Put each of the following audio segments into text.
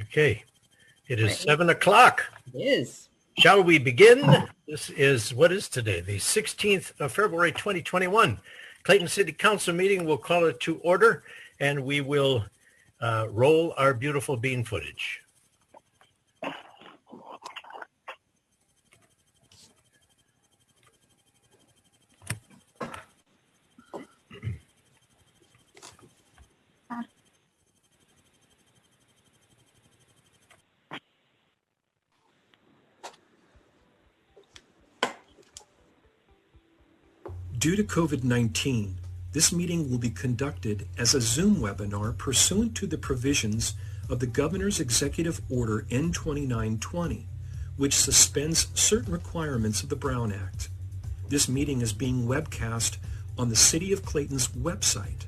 Okay, it is 7 o'clock. It is. Shall we begin? This is, what is today? The 16th of February, 2021. Clayton City Council meeting. We'll call it to order, and we will roll our beautiful bean footage. Due to COVID-19, this meeting will be conducted as a Zoom webinar pursuant to the provisions of the Governor's Executive Order N-2920, which suspends certain requirements of the Brown Act. This meeting is being webcast on the City of Clayton's website.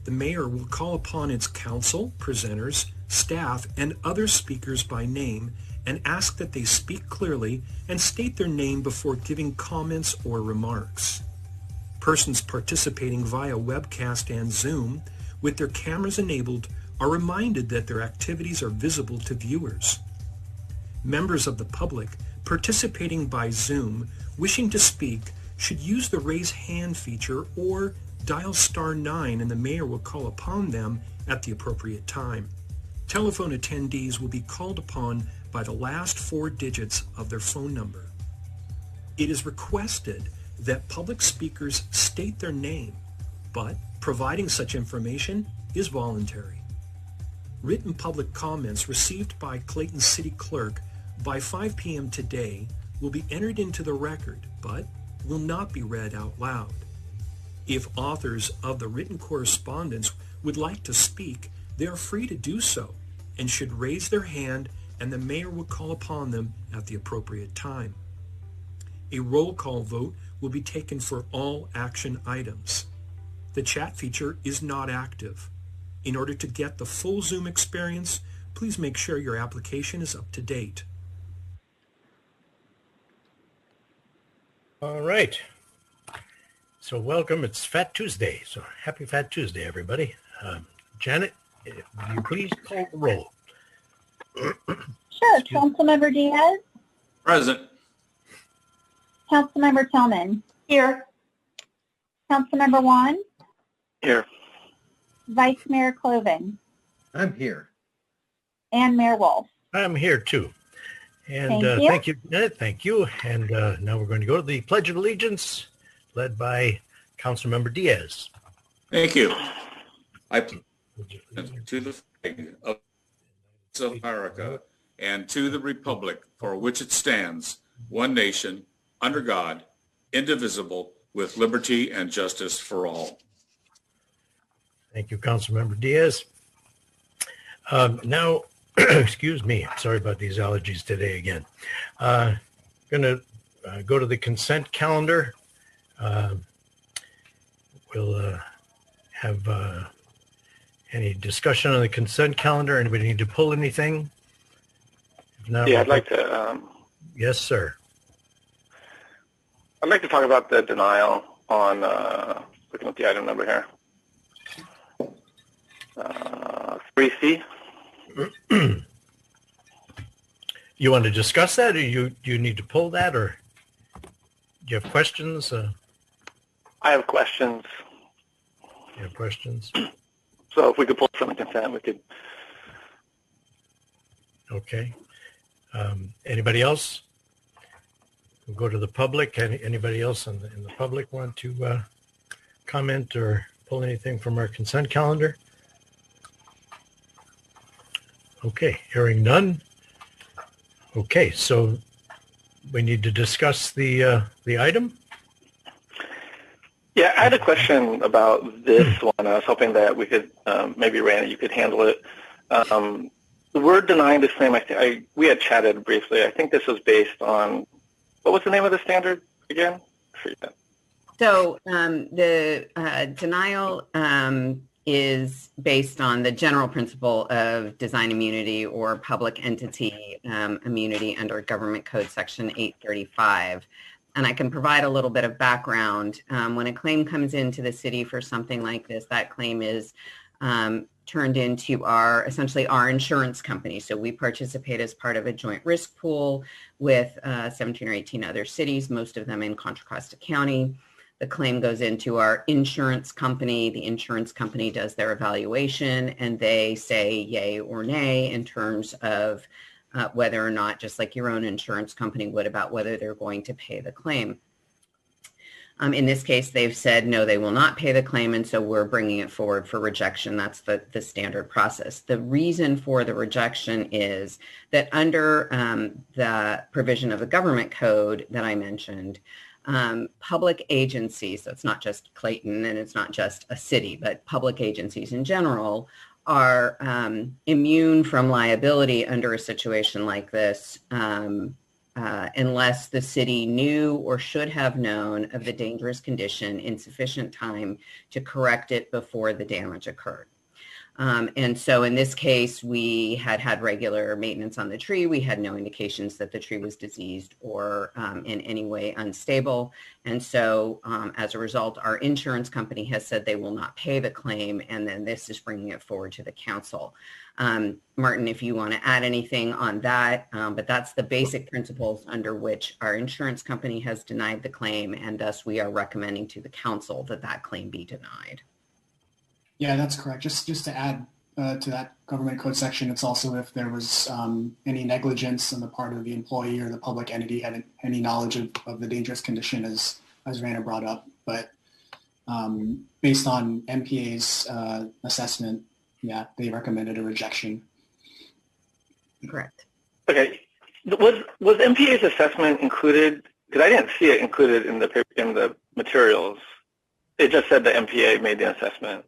The mayor will call upon its council, presenters, staff, and other speakers by name and ask that they speak clearly and state their name before giving comments or remarks. Persons participating via webcast and Zoom with their cameras enabled are reminded that their activities are visible to viewers. Members of the public participating by Zoom wishing to speak should use the raise hand feature or dial *9 and the mayor will call upon them at the appropriate time. Telephone attendees will be called upon by the last 4 digits of their phone number. It is requested that public speakers state their name, but providing such information is voluntary. Written public comments received by Clayton City Clerk by 5 p.m. today will be entered into the record, but will not be read out loud. If authors of the written correspondence would like to speak, they are free to do so and should raise their hand, and the mayor will call upon them at the appropriate time. A roll call vote will be taken for all action items. The chat feature is not active. In order to get the full Zoom experience, please make sure your application is up to date. All right. So welcome. It's Fat Tuesday. So happy Fat Tuesday, everybody. Janet, will you please call the roll? Sure. Councilmember Diaz. Present. Councilmember Tillman. Here. Councilmember Juan. Here. Vice Mayor Cloven. I'm here. And Mayor Wolf. I'm here too. And Thank you. thank you, Janet. Thank you. And now we're going to go to the Pledge of Allegiance, led by Councilmember Diaz. Thank you. I pledge to the flag of America and to the republic for which it stands, one nation, under God, indivisible, with liberty and justice for all. Thank you, Councilmember Diaz. Now, excuse me, sorry about these allergies today again. Going to go to the consent calendar. We'll have any discussion on the consent calendar. Anybody need to pull anything? If not, yeah, I'd like to. Yes, sir. I'd like to talk about the denial on, looking at the item number here, 3C. You want to discuss that, or do you need to pull that, or do you have questions? I have questions. You have questions? So if we could pull from the consent, we could. Okay. Anybody else? We'll go to the public. Anybody else in the public want to comment or pull anything from our consent calendar? Okay, hearing none. Okay, so we need to discuss the item. Yeah, I had a question about this one. I was hoping that we could, maybe Randy, you could handle it. We're denying this claim. We had chatted briefly. I think this was based on, what was the name of the standard again? I forget. So the denial is based on the general principle of design immunity or public entity immunity under Government Code Section 835. And I can provide a little bit of background. When a claim comes into the city for something like this, that claim is turned into essentially our insurance company. So we participate as part of a joint risk pool with 17 or 18 other cities, most of them in Contra Costa County. The claim goes into our insurance company. The insurance company does their evaluation and they say yay or nay in terms of whether or not, just like your own insurance company would, about whether they're going to pay the claim. In this case, they've said, no, they will not pay the claim, and so we're bringing it forward for rejection. That's the standard process. The reason for the rejection is that under the provision of the government code that I mentioned, public agencies, so it's not just Clayton and it's not just a city, but public agencies in general are immune from liability under a situation like this unless the city knew or should have known of the dangerous condition in sufficient time to correct it before the damage occurred. And so in this case, we had regular maintenance on the tree. We had no indications that the tree was diseased or in any way unstable. And so as a result, our insurance company has said they will not pay the claim. And then this is bringing it forward to the council. Martin, if you want to add anything on that, but that's the basic principles under which our insurance company has denied the claim. And thus we are recommending to the council that that claim be denied. Yeah, that's correct. Just to add to that government code section, it's also if there was any negligence on the part of the employee or the public entity had any knowledge of the dangerous condition, as Rana brought up. But based on MPA's assessment, yeah, they recommended a rejection. Correct. Okay. Was MPA's assessment included? Because I didn't see it included in the materials. It just said the MPA made the assessment.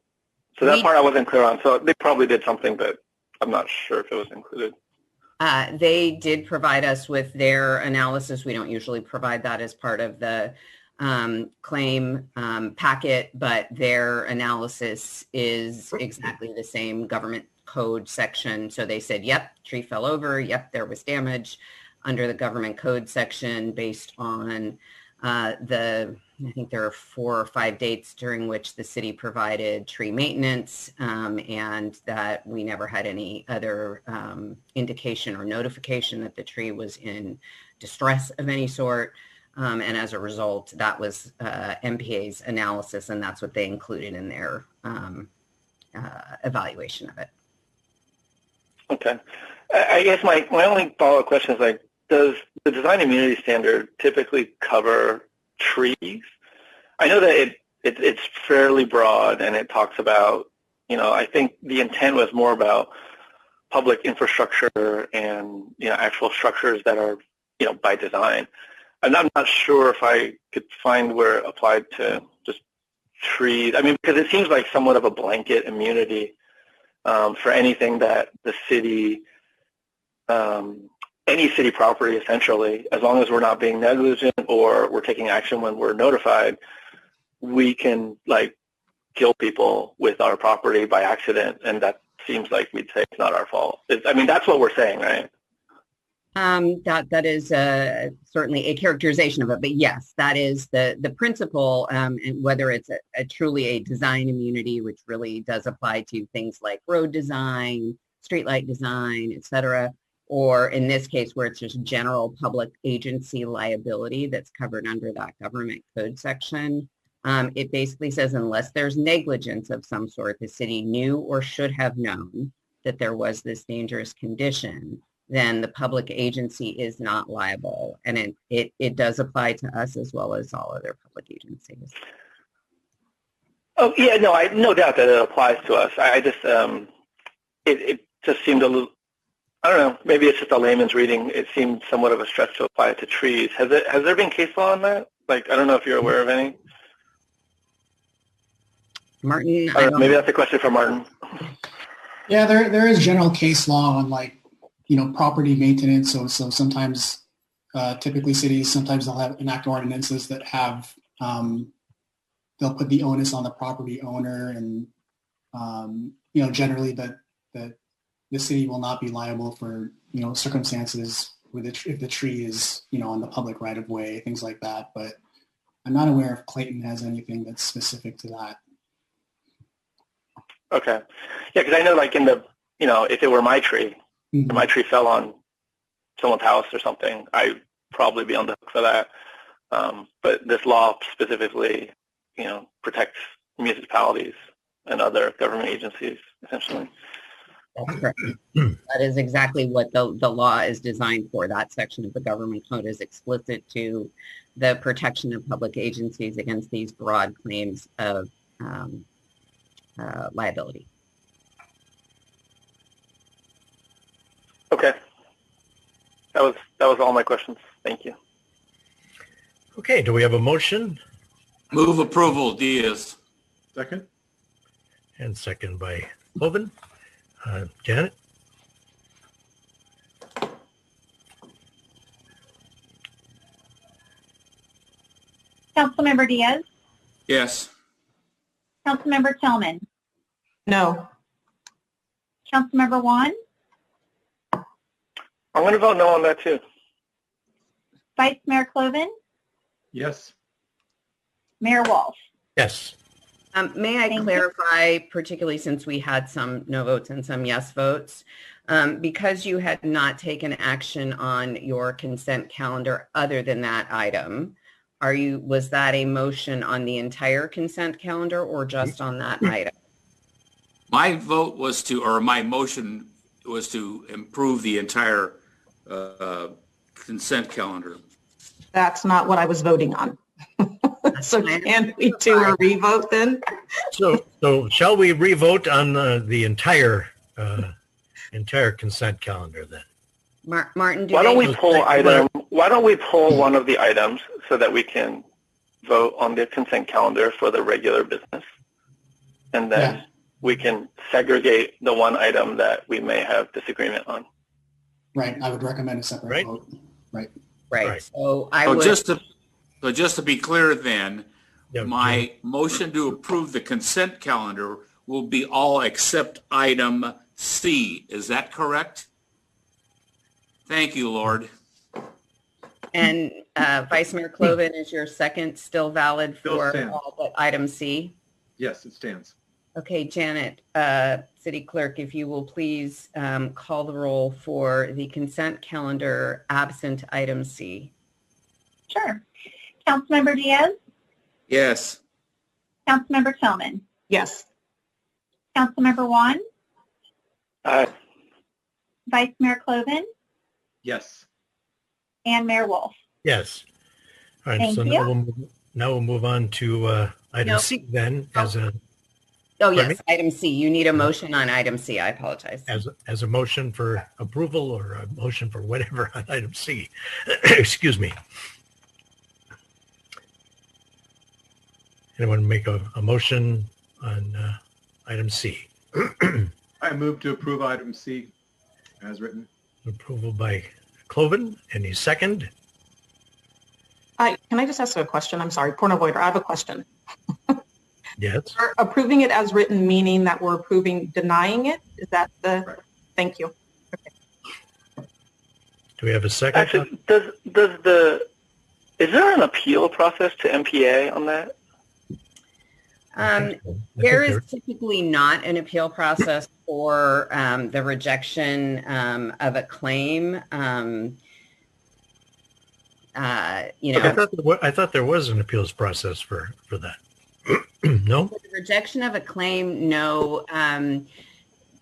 So that part I wasn't clear on. So they probably did something, but I'm not sure if it was included. They did provide us with their analysis. We don't usually provide that as part of the claim packet, but their analysis is exactly the same government code section. So they said, yep, tree fell over. Yep, there was damage under the government code section based on I think there are 4 or 5 dates during which the city provided tree maintenance and that we never had any other indication or notification that the tree was in distress of any sort. And as a result, that was MPA's analysis, and that's what they included in their evaluation of it. Okay. I guess my only follow-up question is, like, does the design immunity standard typically cover trees? I know that it's fairly broad and it talks about, I think the intent was more about public infrastructure and, actual structures that are, by design. I'm not sure if I could find where it applied to just trees. I mean, because it seems like somewhat of a blanket immunity for anything that the city, any city property essentially, as long as we're not being negligent or we're taking action when we're notified, we can kill people with our property by accident, and that seems like we'd say it's not our fault. That's what we're saying, right? That is certainly a characterization of it, but yes, that is the principle, and whether it's truly a design immunity, which really does apply to things like road design, streetlight design, et cetera, or in this case where it's just general public agency liability that's covered under that government code section. It basically says unless there's negligence of some sort, the city knew or should have known that there was this dangerous condition, then the public agency is not liable. And it does apply to us as well as all other public agencies. Oh, yeah, no doubt that it applies to us. I just, it just seemed a little, I don't know, maybe it's just a layman's reading. It seemed somewhat of a stretch to apply it to trees. Has there been case law on that? I don't know if you're aware of any. Martin? Maybe that's a question for Martin. Yeah, there is general case law on property maintenance. So sometimes, typically cities, sometimes they'll enact ordinances that have, they'll put the onus on the property owner and, generally that the city will not be liable for, circumstances if the tree is, on the public right of way, things like that. But I'm not aware if Clayton has anything that's specific to that. Okay. Yeah, because I know like in the, if it were my tree, if my tree fell on someone's house or something, I'd probably be on the hook for that. But this law specifically, protects municipalities and other government agencies, essentially. That's correct. That is exactly what the law is designed for. That section of the government code is explicit to the protection of public agencies against these broad claims of liability. Okay. That was all my questions. Thank you. Okay, do we have a motion? Move approval, Diaz. Second? And second by Cloven. Janet? Councilmember Diaz, Yes. Councilmember Tillman, No. Councilmember Juan, I'm going to vote no on that too. Vice Mayor Cloven, Yes. Mayor Wolf. Yes. May I Thank you. clarify, particularly since we had some no votes and some yes votes, because you had not taken action on your consent calendar other than that item, was that a motion on the entire consent calendar or just on that item? My vote was my motion was to improve the entire consent calendar. That's not what I was voting on. So can we do a revote then? So shall we revote on the entire consent calendar then? Martin, Why don't we pull one of the items so that we can vote on the consent calendar for the regular business, and then we can segregate the one item that we may have disagreement on. Right. I would recommend a separate vote. Right. Right. So Just to be clear then, Yeah, my motion to approve the consent calendar will be all except item C. Is that correct? Thank you, Lord. And Vice Mayor Cloven, is your second still valid for all but item C? Yes, it stands. Okay, Janet, City Clerk, if you will please call the roll for the consent calendar absent item C. Sure. Councilmember Diaz, Yes. Councilmember Tillman, Yes. Councilmember Juan, Aye. Vice Mayor Cloven, Yes. and Mayor Wolf. Yes. All right. Thank So you. now we'll move on to item No. C then Oh, Pardon yes, item C. You need a motion on item C. I apologize. as a motion for approval or a motion for whatever on item C. Excuse me. Anyone make a motion on item C? I move to approve item C as written. Approval by Cloven. Any second? Can I just ask a question? I'm sorry, point of order. I have a question. Yes. We're approving it as written, meaning that we're denying it? Is that the, Right. Thank you. Do we have a second? Actually, is there an appeal process to MPA on that? There is typically not an appeal process for the rejection of a claim. I thought there was an appeals process for that. No? For the rejection of a claim, no.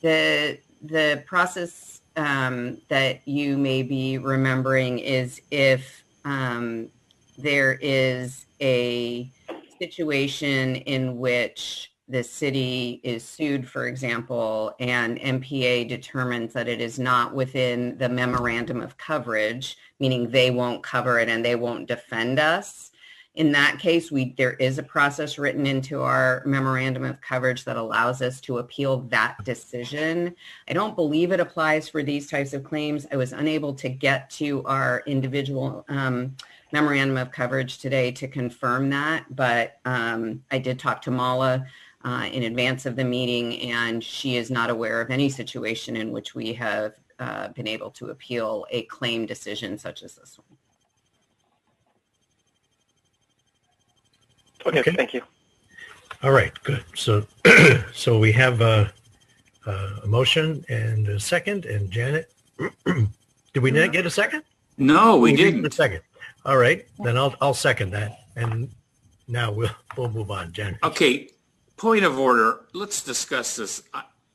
The process that you may be remembering is if there is a situation in which the city is sued, for example, and MPA determines that it is not within the memorandum of coverage, meaning they won't cover it and they won't defend us. In that case, there is a process written into our memorandum of coverage that allows us to appeal that decision. I don't believe it applies for these types of claims. I was unable to get to our individual memorandum of coverage today to confirm that, but I did talk to Mala in advance of the meeting, and she is not aware of any situation in which we have been able to appeal a claim decision such as this one. Okay, thank you. All right, good. So, so we have a motion and a second, and Janet, did we not get a second? No, we didn't get didn't. a second. All right, then I'll second that, and now we'll move on, Janet. Okay, point of order. Let's discuss this.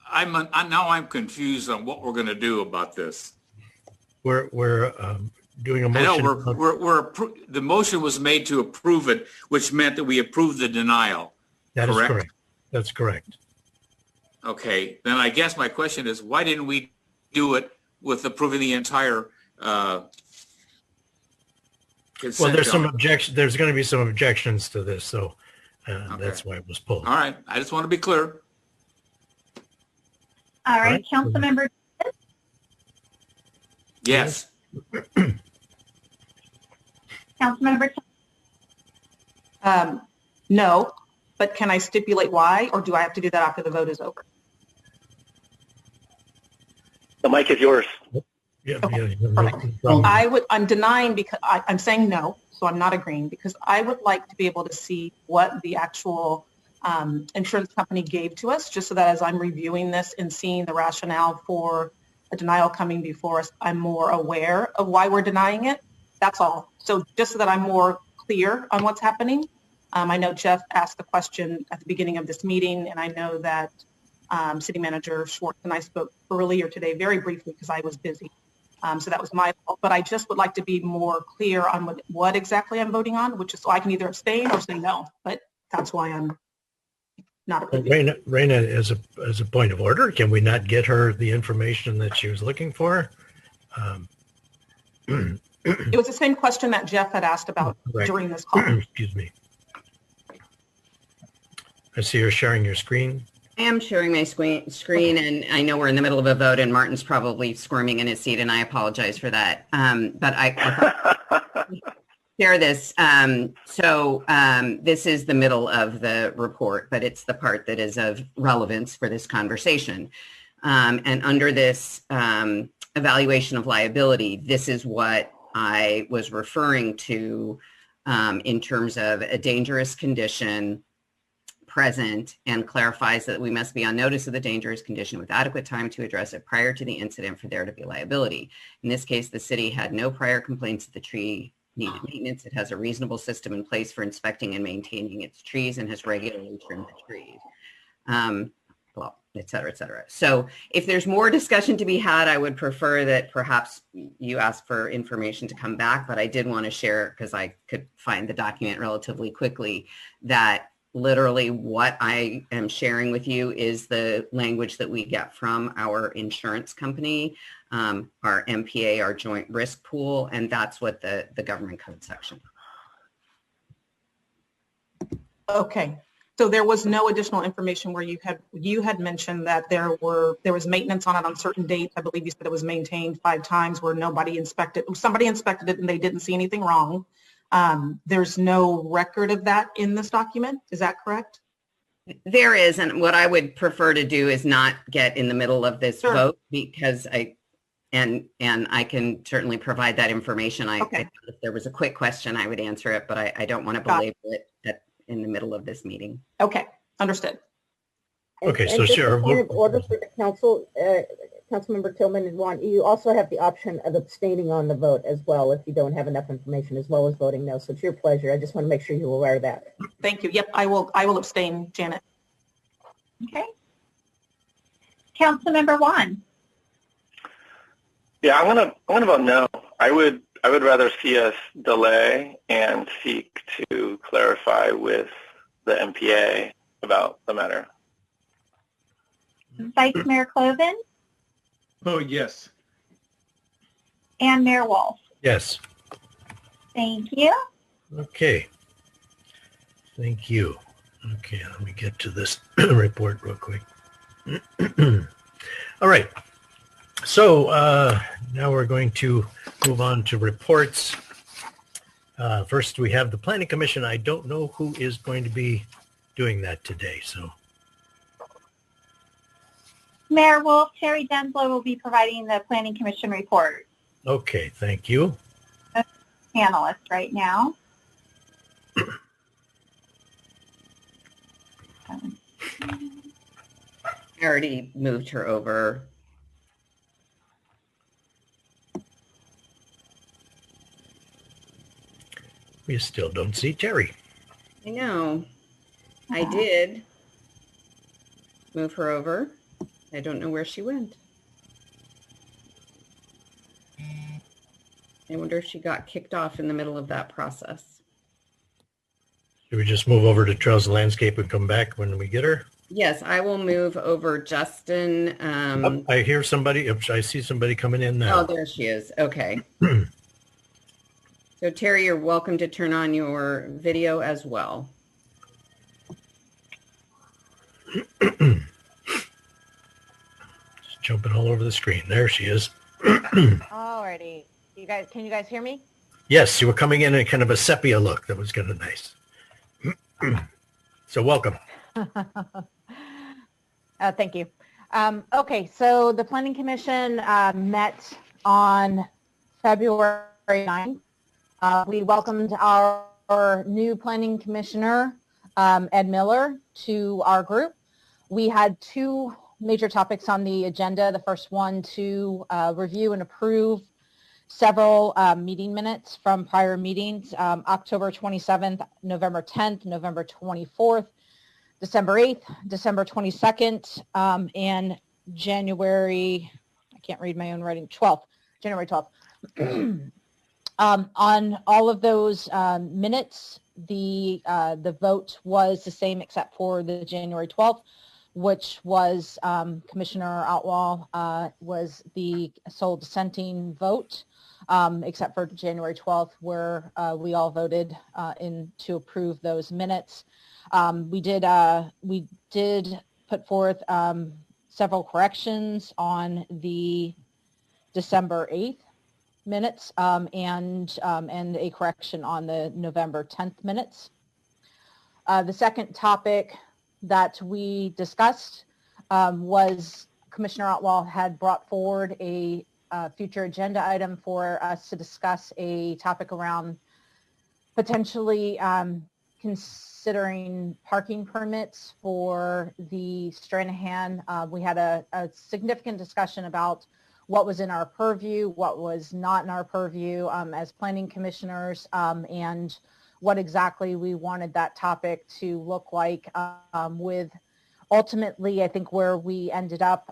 I'm confused on what we're going to do about this. We're doing a I motion. know the motion was made to approve it, which meant that we approved the denial. That is correct? correct. That's correct. Okay, then I guess my question is, why didn't we do it with approving the entire consent? Well, there's some document? objection. There's going to be some objections to this, so Okay. that's why it was pulled. All right, I just want to be clear. All right, Right. Councilmember, Yes. Councilmember, No, but can I stipulate why, or do I have to do that after the vote is over? The mic is yours. Yeah, Okay, yeah, perfect. I'm denying because I'm saying no, so I'm not agreeing because I would like to be able to see what the actual insurance company gave to us, just so that as I'm reviewing this and seeing the rationale for a denial coming before us, I'm more aware of why we're denying it. That's all. So just so that I'm more clear on what's happening. I know Jeff asked the question at the beginning of this meeting, and I know that City Manager Schwartz and I spoke earlier today very briefly because I was busy. So that was my fault. But I just would like to be more clear on what exactly I'm voting on, which is so I can either abstain or say no. But that's why I'm not approving. Raina, as a point of order, can we not get her the information that she was looking for? It was the same question that Jeff had asked about Right. during this call. Excuse me. I see you're sharing your screen. I am sharing my screen, and I know we're in the middle of a vote, and Martin's probably squirming in his seat, and I apologize for that. But I share this. This is the middle of the report, but it's the part that is of relevance for this conversation. And under this evaluation of liability, this is what I was referring to in terms of a dangerous condition present, and clarifies that we must be on notice of the dangerous condition with adequate time to address it prior to the incident for there to be liability. In this case, the city had no prior complaints that the tree needed maintenance. It has a reasonable system in place for inspecting and maintaining its trees and has regularly trimmed the trees, well, et cetera, et cetera. So if there's more discussion to be had, I would prefer that perhaps you ask for information to come back, but I did want to share, because I could find the document relatively quickly, that literally what I am sharing with you is the language that we get from our insurance company, our MPA, our joint risk pool, and that's what the government code section. Okay. So there was no additional information where you had mentioned that there was maintenance on it on certain dates. I believe you said it was maintained 5 times where somebody inspected it and they didn't see anything wrong. There's no record of that in this document. Is that correct? There is, and what I would prefer to do is not get in the middle of this vote, because I can certainly provide that information. Okay. If there was a quick question, I would answer it, but I don't want to belabor it in the middle of this meeting. Okay, understood. Okay, so just sure. a point of order for the council, Councilmember Tillman and Juan, you also have the option of abstaining on the vote as well if you don't have enough information, as well as voting no. So it's your pleasure. I just want to make sure you're aware of that. Thank you. Yep, I will abstain, Janet. okay. Councilmember Juan, Yeah, I'm gonna vote no. I would rather see us delay and seek to clarify with the MPA about the matter. Vice Mayor Cloven, Oh, yes. and Mayor Wolf. Yes. Thank you. Okay. Thank you. Okay, let me get to this report real quick. All right. So now we're going to move on to reports. First, we have the Planning Commission. I don't know who is going to be doing that today. So, Mayor Wolf, Terry Denslow will be providing the Planning Commission report. okay, thank you. Panelist right now. I already moved her over. We still don't see Terry. I know. I did move her over. I don't know where she went. I wonder if she got kicked off in the middle of that process. Should we just move over to Trails and Landscape and come back when we get her? Yes, I will move over Justin. Oh, I hear somebody. Oops, I see somebody coming in now. Oh, there she is. Okay. So Terry, you're welcome to turn on your video as well. Just jumping all over the screen. There she is. Alrighty. Can you guys hear me? Yes, you were coming in kind of a sepia look. That was kind of nice. So welcome. Thank you. Okay, so the Planning Commission met on February 9th. We welcomed our new Planning Commissioner, Ed Miller, to our group. We had two major topics on the agenda. The first one to review and approve several meeting minutes from prior meetings, October 27th, November 10th, November 24th, December 8th, December 22nd, and January, I can't read my own writing, 12th, January 12th. On all of those minutes, the vote was the same except for the January 12th, which was Commissioner Outlaw was the sole dissenting vote, except for January 12th, where we all voted to approve those minutes. We did put forth several corrections on the December 8th minutes and a correction on the November 10th minutes. The second topic that we discussed was Commissioner Outlaw had brought forward a future agenda item for us to discuss a topic around potentially considering parking permits for the Stranahan. We had a significant discussion about what was in our purview, what was not in our purview as planning commissioners, and what exactly we wanted that topic to look like, with ultimately, I think where we ended up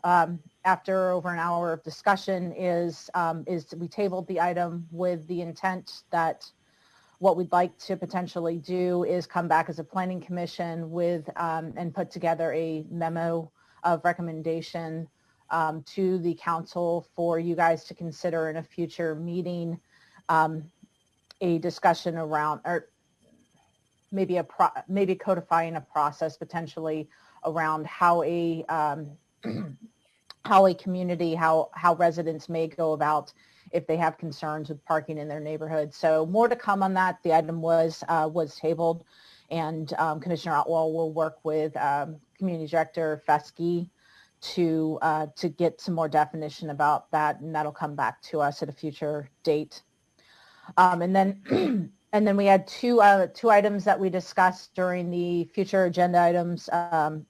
after over an hour of discussion is we tabled the item with the intent that what we'd like to potentially do is come back as a planning commission with and put together a memo of recommendation to the council for you guys to consider in a future meeting, a discussion around, or maybe codifying a process potentially around how a community, how residents may go about if they have concerns with parking in their neighborhood. So more to come on that. The item was tabled, and Commissioner Outlaw will work with Community Director Fesky to get some more definition about that, and that'll come back to us at a future date. And then we had two items that we discussed during the future agenda items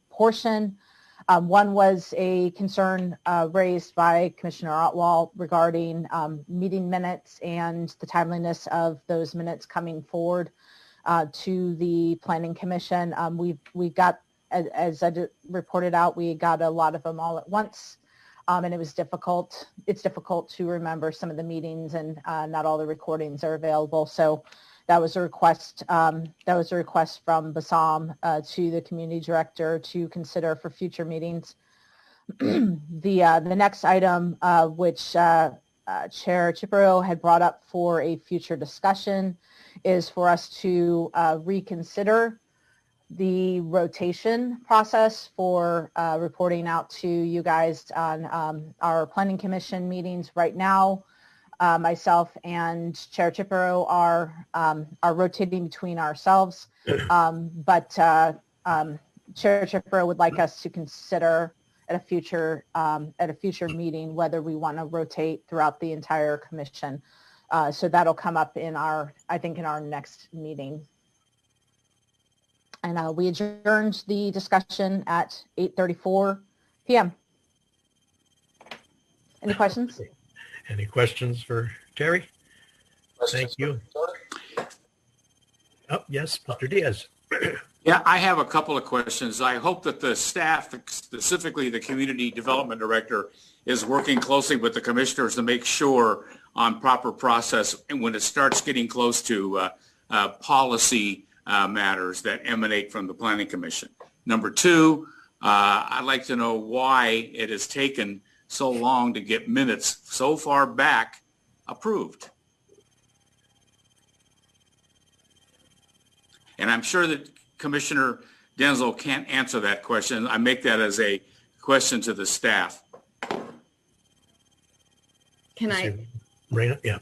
portion. One was a concern raised by Commissioner Outlaw regarding meeting minutes and the timeliness of those minutes coming forward to the Planning Commission. We got, as I reported out, we got a lot of them all at once, and it was difficult. It's difficult to remember some of the meetings, and not all the recordings are available. So that was a request. That was a request from Bassam to the community director to consider for future meetings. The next item, which Chair Chipero had brought up for a future discussion, is for us to reconsider the rotation process for reporting out to you guys on our planning commission meetings. Right now, myself and Chair Chipero are rotating between ourselves, but Chair Chipero would like us to consider at a future meeting whether we want to rotate throughout the entire commission. So that'll come up in our next meeting. And we adjourned the discussion at 8:34 p.m. Any questions? Any questions for Terry? Thank you. Oh, yes, Mr. Diaz. Yeah, I have a couple of questions. I hope that the staff, specifically the community development director, is working closely with the commissioners to make sure on proper process and when it starts getting close to policy matters that emanate from the Planning Commission. Number two, I'd like to know why it has taken so long to get minutes so far back approved. And I'm sure that Commissioner Denzel can't answer that question. I make that as a question to the staff. Can I? Raina, yeah.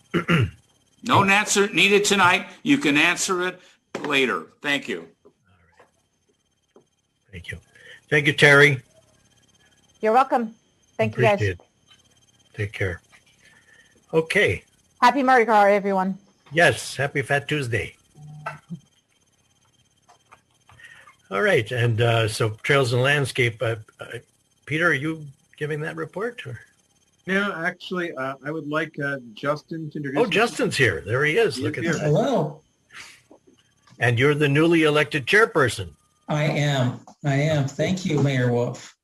No answer needed tonight. You can answer it later. Thank you. Thank you. Thank you, Terry. You're welcome. Thank you, guys. Appreciate it. Take care. Okay. Happy Mardi Gras, everyone. Yes. Happy Fat Tuesday. All right. And so Trails and Landscape, Peter, are you giving that report? Or? Yeah, actually, I would like Justin to introduce. Oh, Justin's here. There he is. Look at that. Hello. And you're the newly elected chairperson. I am. Thank you, Mayor Wolf.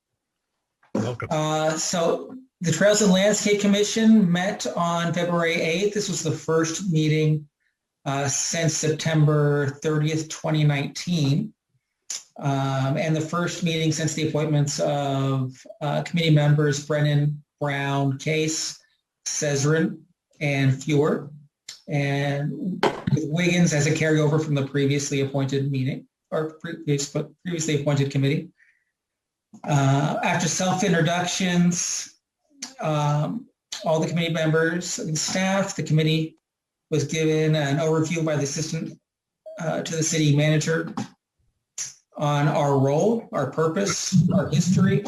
Welcome. So the Trails and Landscape Commission met on February 8th. This was the first meeting since September 30th, 2019. And the first meeting since the appointments of committee members Brennan, Brown, Case, Cesarin, and Fewer, and with Wiggins as a carryover from the previously appointed meeting or previously appointed committee. After self-introductions, all the committee members and staff, the committee was given an overview by the assistant to the city manager on our role, our purpose, our history,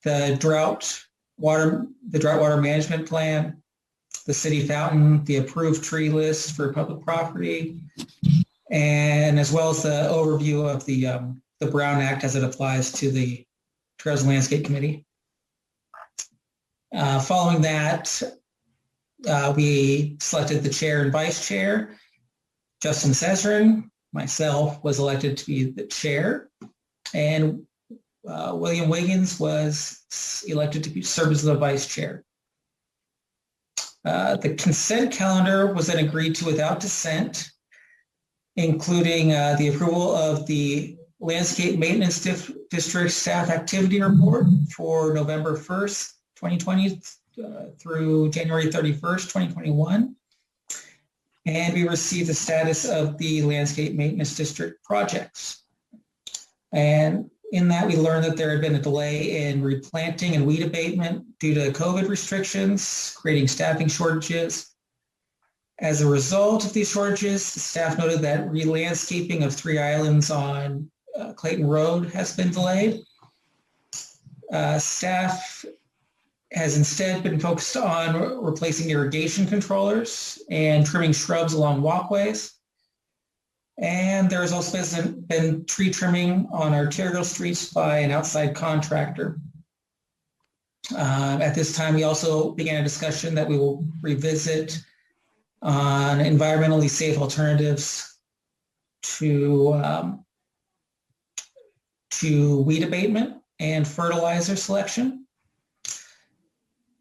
the drought water management plan, the city fountain, the approved tree list for public property, and as well as the overview of the Brown Act as it applies to the Trails and Landscape Committee. Following that, we selected the chair and vice chair. Justin Cesarin, myself, was elected to be the chair, and William Wiggins was elected to serve as the vice chair. The consent calendar was then agreed to without dissent, including the approval of the Landscape Maintenance District Staff Activity Report for November 1st, 2020 through January 31st, 2021. And we received the status of the Landscape Maintenance District projects. And in that, we learned that there had been a delay in replanting and weed abatement due to COVID restrictions, creating staffing shortages. As a result of these shortages, the staff noted that re-landscaping of 3 islands on Clayton Road has been delayed. Staff has instead been focused on replacing irrigation controllers and trimming shrubs along walkways. And there has also been tree trimming on arterial streets by an outside contractor. At this time, we also began a discussion that we will revisit on environmentally safe alternatives to weed abatement and fertilizer selection.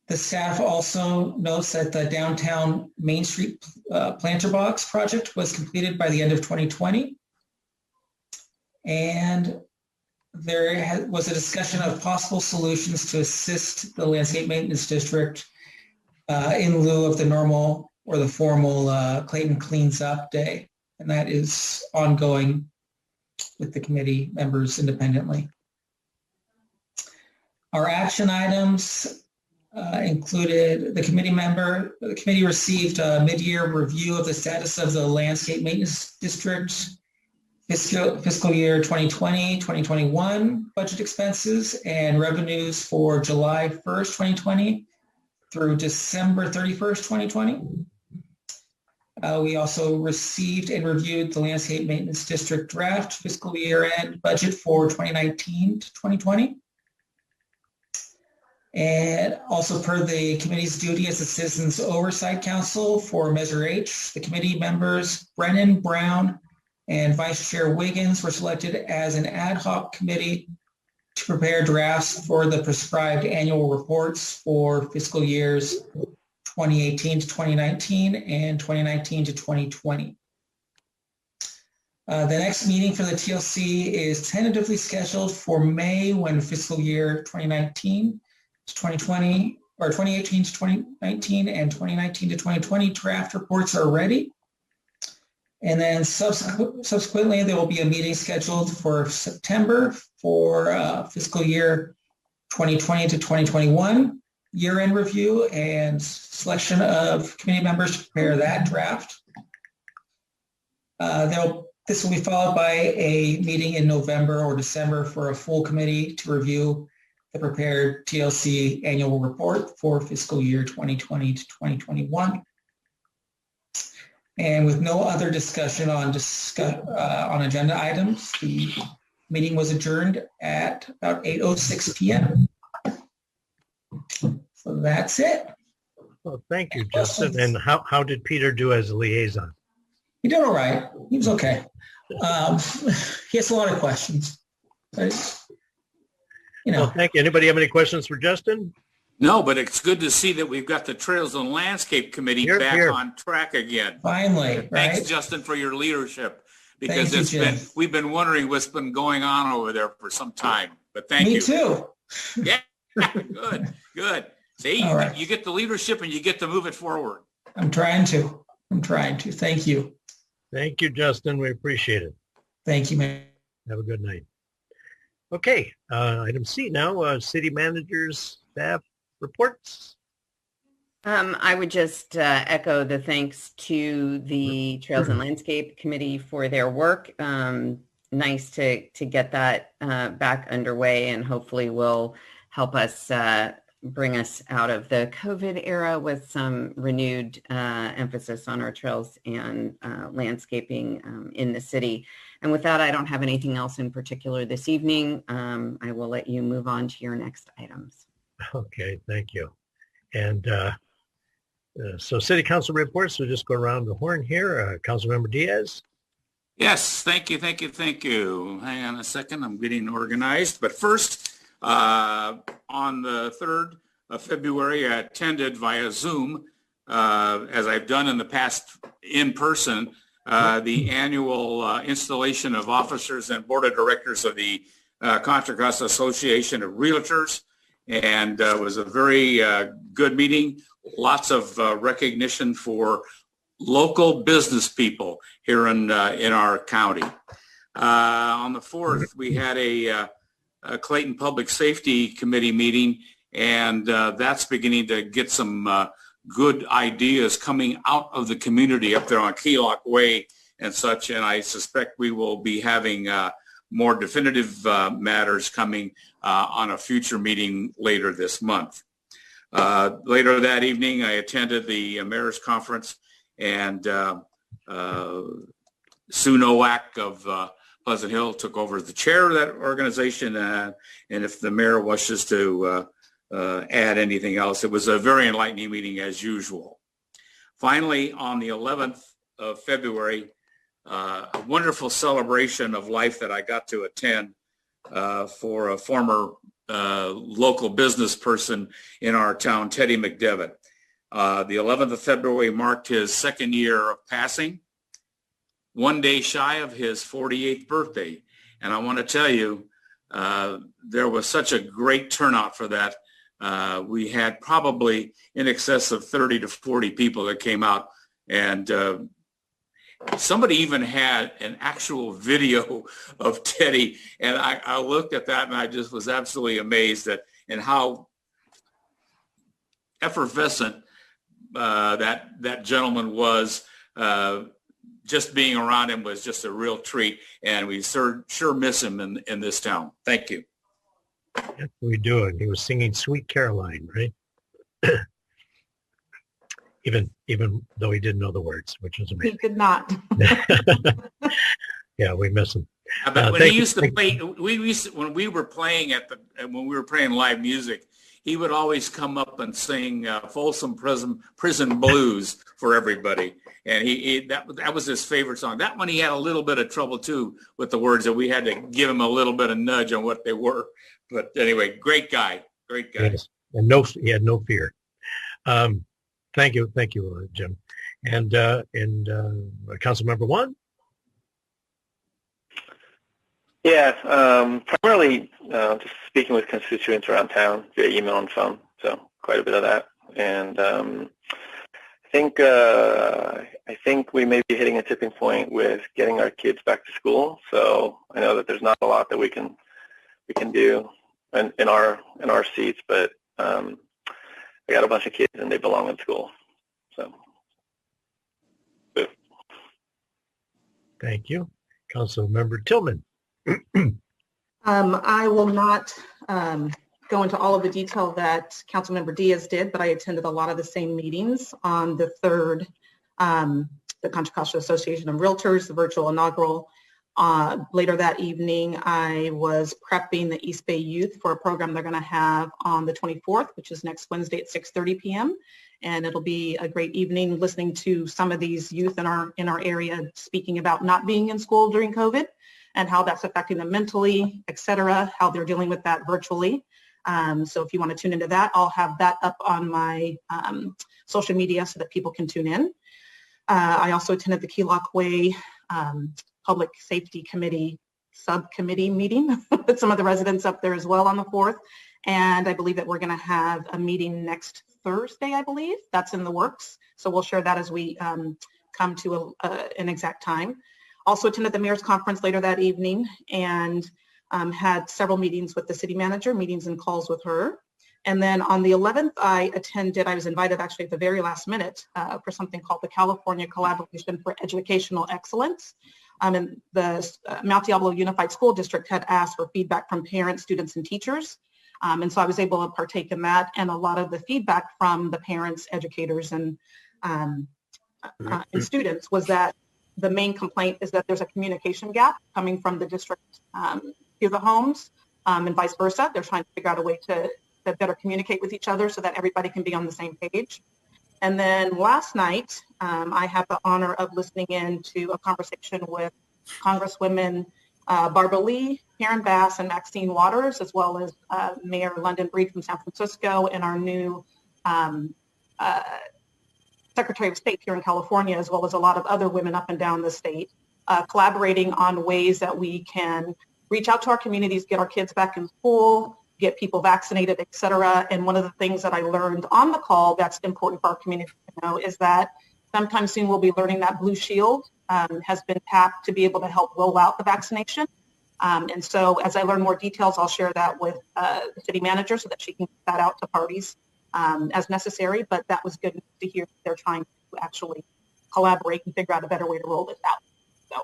The staff also notes that the downtown Main Street planter box project was completed by the end of 2020. And there was a discussion of possible solutions to assist the Landscape Maintenance District in lieu of the normal or the formal Clayton Cleans Up Day. And that is ongoing with the committee members independently. Our action items included the committee received a mid-year review of the status of the Landscape Maintenance District fiscal year 2020-2021 budget expenses and revenues for July 1st, 2020 through December 31st, 2020. We also received and reviewed the Landscape Maintenance District draft fiscal year-end budget for 2019 to 2020. And also per the committee's duty as the Citizens Oversight Council for Measure H, the committee members Brennan, Brown, and Vice Chair Wiggins were selected as an ad hoc committee to prepare drafts for the prescribed annual reports for fiscal years 2018 to 2019 and 2019 to 2020. The next meeting for the TLC is tentatively scheduled for May, when fiscal year 2019 to 2020, or 2018 to 2019 and 2019 to 2020 draft reports are ready. And then subsequently, there will be a meeting scheduled for September for fiscal year 2020 to 2021 year-end review and selection of committee members to prepare that draft. This will be followed by a meeting in November or December for a full committee to review the prepared TLC annual report for fiscal year 2020 to 2021. And with no other discussion on agenda items, the meeting was adjourned at about 8:06 p.m. So that's it. Well, thank you, Justin. And how did Peter do as a liaison? He did all right. He was okay. He has a lot of questions. But, Well, thank you. Anybody have any questions for Justin? No, but it's good to see that we've got the Trails and Landscape Committee back on track again. Finally, Thanks, right? Justin, for your leadership, because Thank you, we've been wondering what's been going on over there for some time. But thank you. Me too. Yeah, good. See, All you get the leadership and you get to move it forward. I'm trying to. Thank you. Thank you, Justin. We appreciate it. Thank you, man. Have a good night. Okay, item C now, city managers, staff reports. I would just echo the thanks to the Trails and Landscape Committee for their work. Nice to get that back underway, and hopefully will help us bring us out of the COVID era with some renewed emphasis on our trails and landscaping in the city. And with that, I don't have anything else in particular this evening. I will let you move on to your next items. Okay, thank you. And so city council reports, we'll just go around the horn here. Councilmember Diaz. Yes, thank you. Hang on a second, I'm getting organized. But first, on the 3rd of February, I attended via Zoom, as I've done in the past in person, the annual installation of officers and board of directors of the Contra Costa Association of Realtors. And it was a very good meeting. Lots of recognition for local business people here in our county. On the 4th, we had a Clayton Public Safety Committee meeting, and that's beginning to get some good ideas coming out of the community up there on Keylock Way and such. And I suspect we will be having more definitive matters coming on a future meeting later this month. Later that evening, I attended the mayor's conference, and Sue Nowak of Pleasant Hill took over the chair of that organization. And if the mayor wishes to add anything else, it was a very enlightening meeting as usual. Finally, on the 11th of February, a wonderful celebration of life that I got to attend for a former local business person in our town, Teddy McDevitt. The 11th of February marked his 2nd year of passing, one day shy of his 48th birthday. And I want to tell you, there was such a great turnout for that. We had probably in excess of 30 to 40 people that came out, and somebody even had an actual video of Teddy, and I looked at that and I just was absolutely amazed at and how effervescent that gentleman was. Just being around him was just a real treat, and we sure miss him in this town. Thank you. Yes, we do. And he was singing Sweet Caroline, right? even though he didn't know the words, which was He amazing. did not. Yeah, we miss him. But when he used to play, when we were playing when we were playing live music, he would always come up and sing Folsom Prison Blues for everybody. And that was his favorite song. That one he had a little bit of trouble too with the words, that we had to give him a little bit of nudge on what they were. But anyway, great guy. Yes. And he had no fear. Thank you, Jim. And Council Member One. Yeah, primarily just speaking with constituents around town via email and phone, so quite a bit of that. And I think we may be hitting a tipping point with getting our kids back to school. So I know that there's not a lot that we can do in our seats, but I got a bunch of kids and they belong in school. So. Thank you, Council Member Tillman. I will not go into all of the detail that Councilmember Diaz did, but I attended a lot of the same meetings on the third, the Contra Costa Association of Realtors, the virtual inaugural. Later that evening, I was prepping the East Bay youth for a program they're going to have on the 24th, which is next Wednesday at 6:30 p.m. And it'll be a great evening listening to some of these youth in our area speaking about not being in school during COVID and how that's affecting them mentally, et cetera, how they're dealing with that virtually. So if you want to tune into that, I'll have that up on my social media so that people can tune in. I also attended the Keelock Way Public Safety Committee subcommittee meeting with some of the residents up there as well on the 4th. And I believe that we're going to have a meeting next Thursday, I believe. That's in the works. So we'll share that as we come to an exact time. Also attended the mayor's conference later that evening and had several meetings with the city manager, meetings and calls with her. And then on the 11th, I was invited actually at the very last minute for something called the California Collaboration for Educational Excellence. And the Mount Diablo Unified School District had asked for feedback from parents, students, and teachers. And so I was able to partake in that. And a lot of the feedback from the parents, educators, and students was that the main complaint is that there's a communication gap coming from the district to the homes and vice versa. They're trying to figure out a way to better communicate with each other so that everybody can be on the same page. And then last night, I had the honor of listening in to a conversation with Congresswomen Barbara Lee, Karen Bass, and Maxine Waters, as well as Mayor London Breed from San Francisco and our new Secretary of State here in California, as well as a lot of other women up and down the state, collaborating on ways that we can reach out to our communities, get our kids back in school, get people vaccinated, et cetera. And one of the things that I learned on the call that's important for our community to know is that sometime soon we'll be learning that Blue Shield has been tapped to be able to help roll out the vaccination. And so as I learn more details, I'll share that with the city manager so that she can get that out to parties as necessary. But that was good to hear that they're trying to actually collaborate and figure out a better way to roll this out. So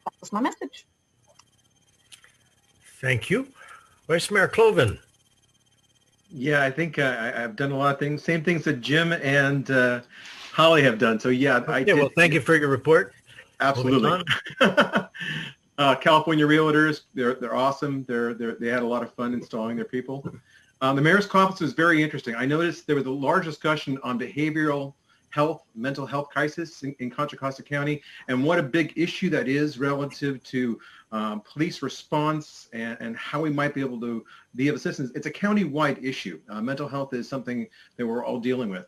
that was my message. Thank you. Vice Mayor Cloven. Yeah, I think I've done a lot of things, same things that Jim and Holly have done. So yeah, well, thank you for your report. Absolutely. California Realtors, they're awesome. They had a lot of fun installing their people. The mayor's conference was very interesting. I noticed there was a large discussion on behavioral health, mental health crisis in Contra Costa County, and what a big issue that is relative to police response and how we might be able to be of assistance. It's a county-wide issue. Mental health is something that we're all dealing with.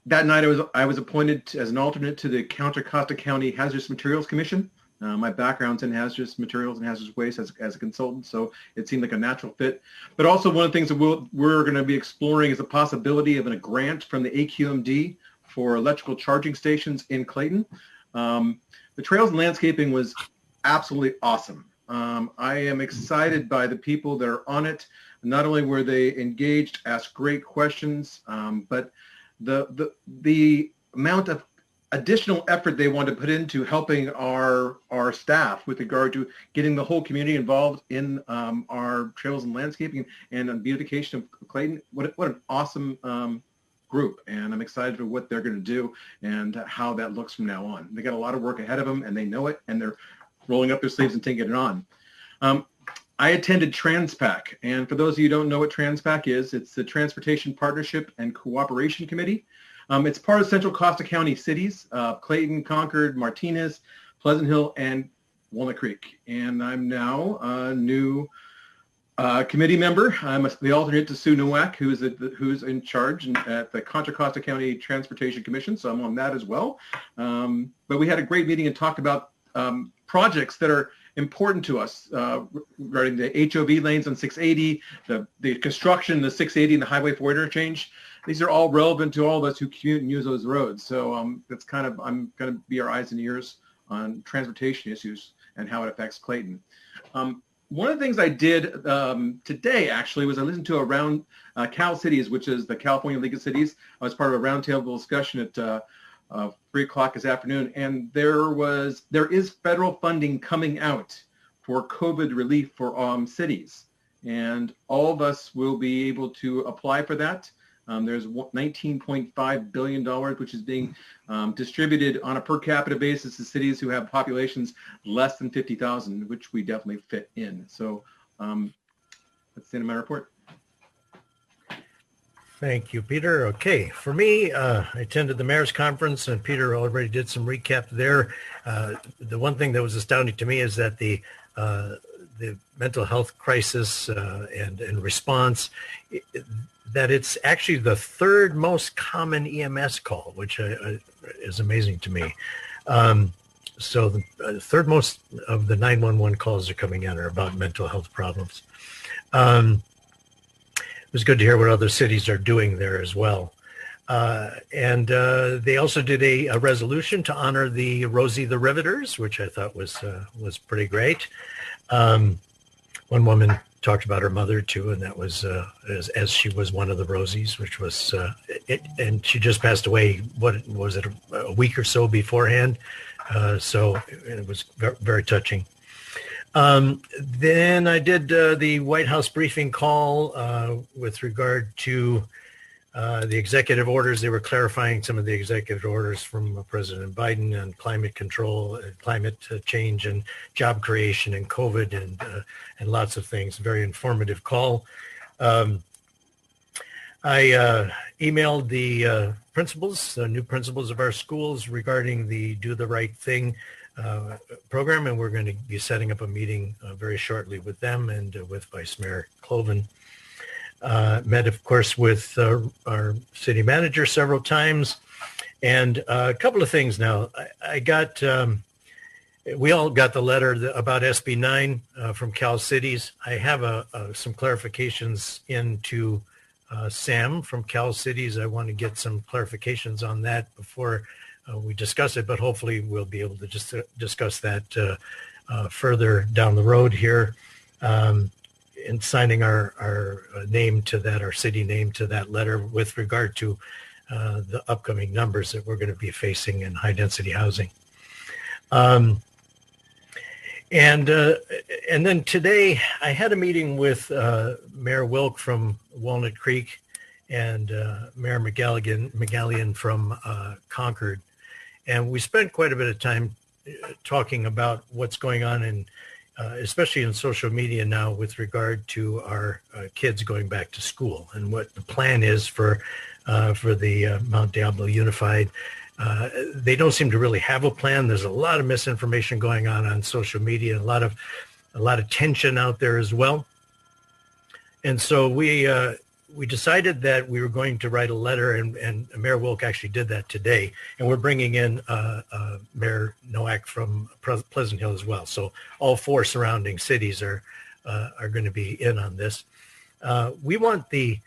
That night I was appointed as an alternate to the Contra Costa County Hazardous Materials Commission. My background's in hazardous materials and hazardous waste as a consultant, so it seemed like a natural fit. But also one of the things that we're going to be exploring is the possibility of a grant from the AQMD for electrical charging stations in Clayton. The Trails and Landscaping was absolutely awesome. I am excited by the people that are on it. Not only were they engaged, asked great questions, but the amount of additional effort they want to put into helping our staff with regard to getting the whole community involved in our trails and landscaping and beautification of Clayton. What an awesome group, and I'm excited for what they're going to do and how that looks from now on. They got a lot of work ahead of them, and they know it, and they're rolling up their sleeves and taking it on. I attended TransPAC, and for those of you who don't know what TransPAC is, it's the Transportation Partnership and Cooperation Committee. It's part of Central Costa County cities, Clayton, Concord, Martinez, Pleasant Hill, and Walnut Creek. And I'm now a new committee member. I'm the alternate to Sue Nowak, who's in charge at the Contra Costa County Transportation Commission, so I'm on that as well. But we had a great meeting and talked about projects that are important to us regarding the HOV lanes on 680, the construction, the 680 and the Highway 4 interchange. These are all relevant to all of us who commute and use those roads. So that's kind of, I'm going to be our eyes and ears on transportation issues and how it affects Clayton. One of the things I did today, actually, was I listened to around Cal Cities, which is the California League of Cities. I was part of a roundtable discussion at 3 o'clock this afternoon, and there is federal funding coming out for COVID relief for cities, and all of us will be able to apply for that. There's $19.5 billion, which is being distributed on a per capita basis to cities who have populations less than 50,000, which we definitely fit in. So that's the end of my report. Thank you, Peter. Okay, for me, I attended the mayor's conference, and Peter already did some recap there. The one thing that was astounding to me is that the mental health crisis and response, that it's actually the third most common EMS call, which is amazing to me. So the third most of the 911 calls are coming in are about mental health problems. It was good to hear what other cities are doing there as well. And they also did a resolution to honor the Rosie the Riveters, which I thought was pretty great. One woman talked about her mother too, and that was as she was one of the Rosies, which was and she just passed away. What was it, a week or so beforehand? So it was very, very touching. Then I did the White House briefing call with regard to the executive orders. They were clarifying some of the executive orders from President Biden on climate control, climate change, and job creation, and COVID, and lots of things. Very informative call. I emailed the principals, the new principals of our schools, regarding the Do the Right Thing program, and we're going to be setting up a meeting very shortly with them and with Vice Mayor Cloven. Met, of course, with our city manager several times, and a couple of things now. I got, we all got the letter about SB 9 from Cal Cities. I have some clarifications into Sam from Cal Cities. I want to get some clarifications on that before we discuss it, but hopefully we'll be able to just discuss that further down the road here, in signing our name to that, our city name to that letter with regard to the upcoming numbers that we're going to be facing in high density housing. And then today I had a meeting with Mayor Wilk from Walnut Creek and Mayor McGallion from Concord. And we spent quite a bit of time talking about what's going on in, especially in social media now, with regard to our kids going back to school and what the plan is for the Mount Diablo Unified. They don't seem to really have a plan. There's a lot of misinformation going on social media, a lot of tension out there as well. And so we decided that we were going to write a letter, and Mayor Wilk actually did that today. And we're bringing in Mayor Nowak from Pleasant Hill as well. So all four surrounding cities are going to be in on this. We want the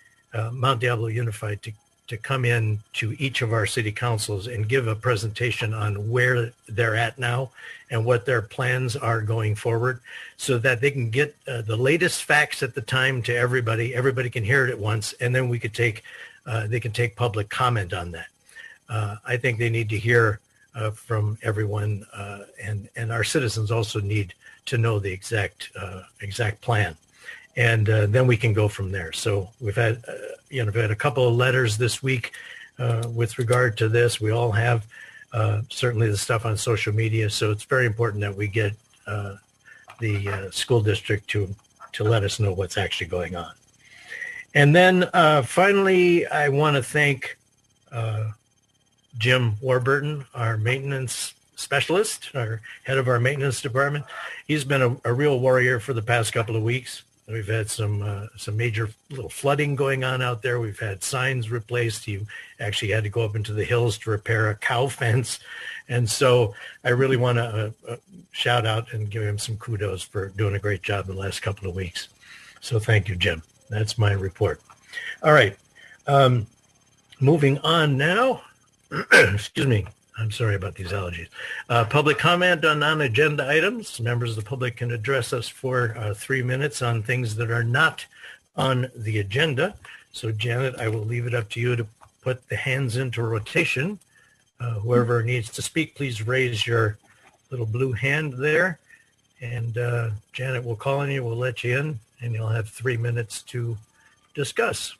Mount Diablo Unified to come in to each of our city councils and give a presentation on where they're at now and what their plans are going forward, so that they can get the latest facts at the time to everybody. Everybody can hear it at once, and then we could they can take public comment on that. I think they need to hear from everyone, and our citizens also need to know the exact plan. and then we can go from there. So we've had, we've had a couple of letters this week with regard to this. We all have certainly the stuff on social media, so it's very important that we get the school district to let us know what's actually going on. And then finally, I want to thank Jim Warburton, our maintenance specialist, our head of our maintenance department. He's been a real warrior for the past couple of weeks. We've had some major little flooding going on out there. We've had signs replaced. He actually had to go up into the hills to repair a cow fence. And so I really want to shout out and give him some kudos for doing a great job in the last couple of weeks. So thank you, Jim. That's my report. All right. Moving on now. Excuse me. I'm sorry about these allergies. Public comment on non-agenda items. Members of the public can address us for 3 minutes on things that are not on the agenda. So Janet, I will leave it up to you to put the hands into rotation. Whoever needs to speak, please raise your little blue hand there. And Janet will call on you, we'll let you in, and you'll have 3 minutes to discuss.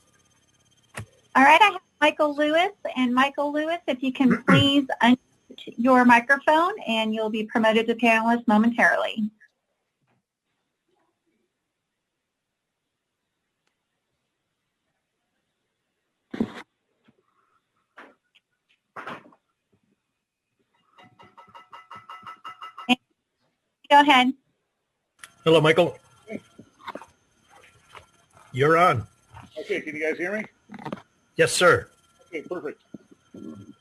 All right, I have Michael Lewis. And Michael Lewis, if you can please unmute your microphone, and you'll be promoted to panelist momentarily. Go ahead. Hello, Michael. You're on. Okay, can you guys hear me? Yes, sir. Okay, perfect. Good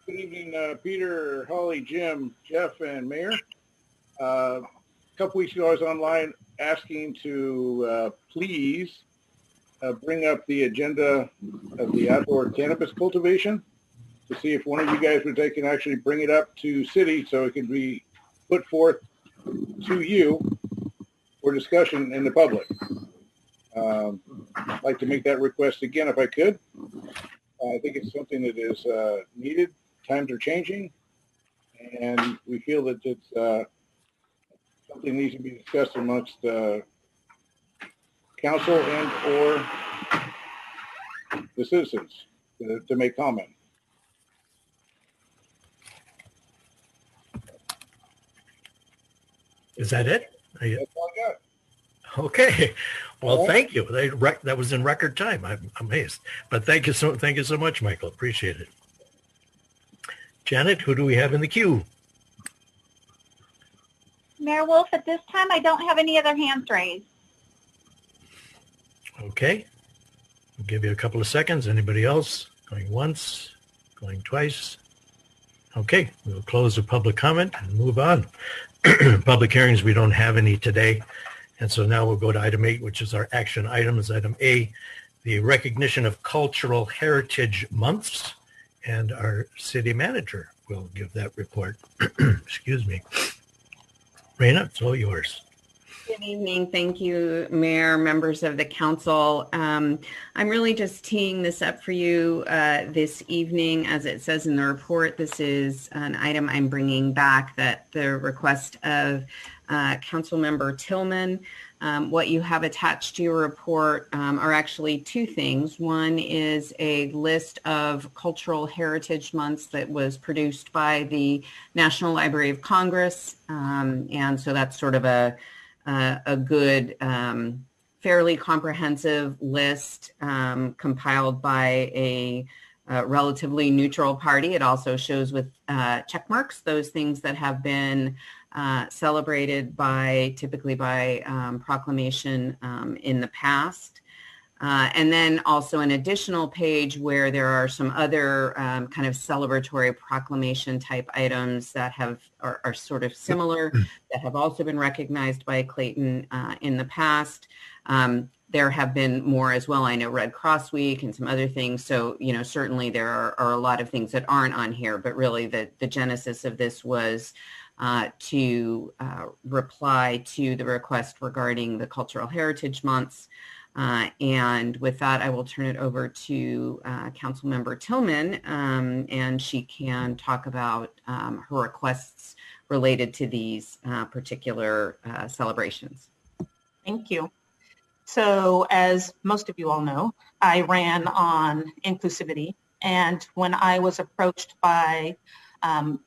evening, Peter, Holly, Jim, Jeff, and Mayor. A couple weeks ago, I was online asking to please bring up the agenda of the outdoor cannabis cultivation to see if one of you guys would take and actually bring it up to city so it can be put forth to you for discussion in the public. I'd like to make that request again if I could. I think it's something that is needed. Times are changing, and we feel that it's something needs to be discussed amongst council and or the citizens to make comment. Is that it? That's all I got. Okay. Well, thank you. That was in record time. I'm amazed. But thank you so much, Michael. Appreciate it. Janet, who do we have in the queue? Mayor Wolf, at this time, I don't have any other hands raised. Okay. I'll give you a couple of seconds. Anybody else? Going once, going twice. Okay. We'll close the public comment and move on. Public hearings, we don't have any today. And so now we'll go to item 8, which is our action items. Item A, the recognition of cultural heritage months. And our city manager will give that report. Excuse me. Raina, it's all yours. Good evening. Thank you, Mayor, members of the council. I'm really just teeing this up for you this evening. As it says in the report, this is an item I'm bringing back that the request of Councilmember Tillman. What you have attached to your report are actually two things. One is a list of cultural heritage months that was produced by the National Library of Congress. And so that's sort of a good, fairly comprehensive list compiled by a relatively neutral party. It also shows with check marks those things that have been celebrated typically by proclamation in the past. And then also an additional page where there are some other kind of celebratory proclamation type items that are sort of similar that have also been recognized by Clayton in the past. There have been more as well. I know Red Cross Week and some other things. So, certainly there are a lot of things that aren't on here, but really the genesis of this was to reply to the request regarding the Cultural Heritage Months. And with that, I will turn it over to Councilmember Tillman, and she can talk about her requests related to these particular celebrations. Thank you. So as most of you all know, I ran on inclusivity. And when I was approached by